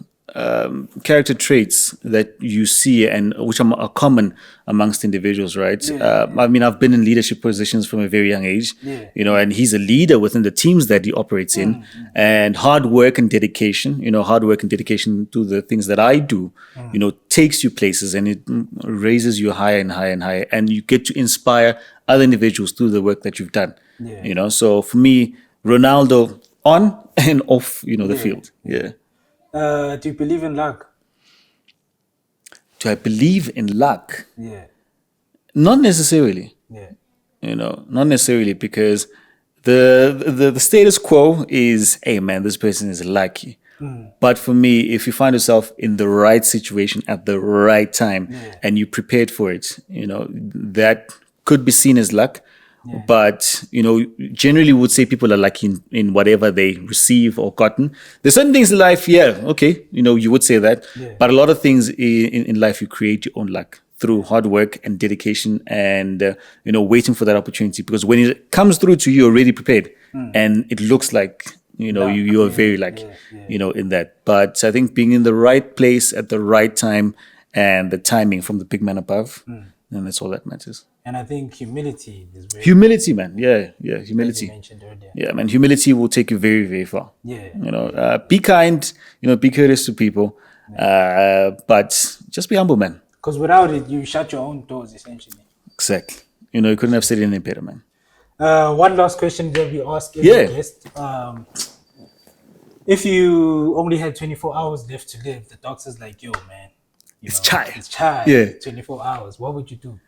character traits that you see and which are common amongst individuals, right? I've been in leadership positions from a very young age, and he's a leader within the teams that he operates in, and hard work and dedication to the things that I do, takes you places, and it raises you higher and higher and higher, and you get to inspire other individuals through the work that you've done. So for me, Ronaldo on and off, the field. Do you believe in luck? Do I believe in luck? Not necessarily. Not necessarily, because the status quo is, hey man, this person is lucky. But for me, if you find yourself in the right situation at the right time and you prepared for it, that could be seen as luck. but generally would say people are lucky in whatever they receive or gotten. There's certain things in life, okay, you would say that, but a lot of things in life you create your own luck through hard work and dedication and waiting for that opportunity, because when it comes through to you, you're already prepared and it looks like you are very lucky in that. But I think being in the right place at the right time and the timing from the big man above, and that's all that matters. And I think humility is very humility, man. Yeah, humility. you mentioned earlier. Yeah, man. Humility will take you very, very far. Yeah. Be kind. Be courteous to people. But just be humble, man. Because without it, you shut your own doors, essentially. Exactly. You couldn't have said it any better, man. One last question that we ask every guest. If you only had 24 hours left to live, the doctor's like, yo, man. It's chai. It's chai. Yeah. 24 hours. What would you do?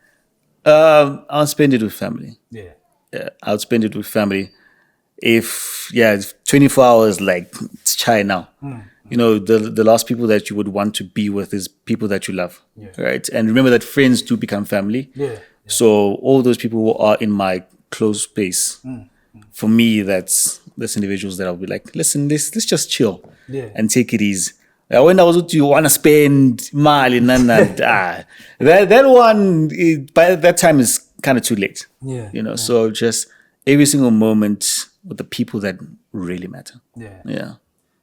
I'll spend it with family. Yeah. I'll spend it with family. If 24 hours, like, it's chai now. The last people that you would want to be with is people that you love, right? And remember that friends do become family. Yeah. So all those people who are in my close space, for me, that's individuals that I'll be like, listen, let's just chill and take it easy. When I was with you, want to spend money, that one by that time is kind of too late. So just every single moment with the people that really matter. Yeah.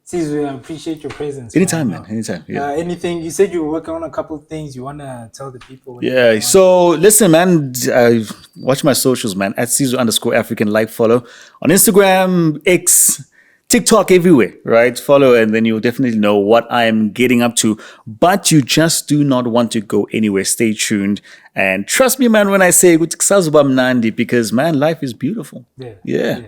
Sizwe, I appreciate your presence. Anytime, man. Anytime. Yeah. Anything you said you were working on a couple of things you want to tell the people? Yeah. So listen, man. Watch my socials, man. At Sizwe_African. Like, follow on Instagram, X, TikTok, everywhere. Right? Follow, and then you'll definitely know what I'm getting up to. But you just do not want to go anywhere. Stay tuned, and trust me, man, when I say Nandi, because man, life is beautiful. Yeah.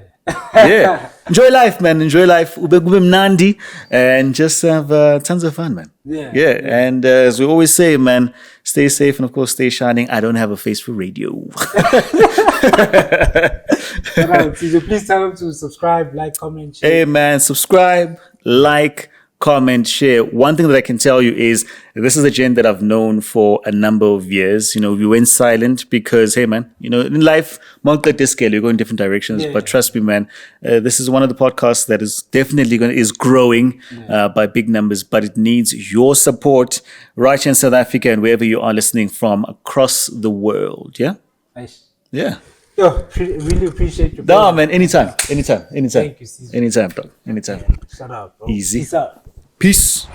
Enjoy life, man. Enjoy life. Ube mnandi, and just have tons of fun, man. Yeah. And as we always say, man, stay safe and of course stay shining. I don't have a face for radio. Please tell them to subscribe, like, comment, share. Hey, man, subscribe, like, comment, share. One thing that I can tell you is this is a gent that I've known for a number of years. We went silent because, hey, man, in life, we go in different directions. But trust me, man, this is one of the podcasts that is definitely is growing by big numbers, but it needs your support right here in South Africa and wherever you are listening from across the world. Yeah? Nice. Yeah. Yo, really appreciate your No, man, anytime. Thank you, Sizwe. Anytime, dog. Anytime. Shut up, bro. Easy. Peace out. Peace.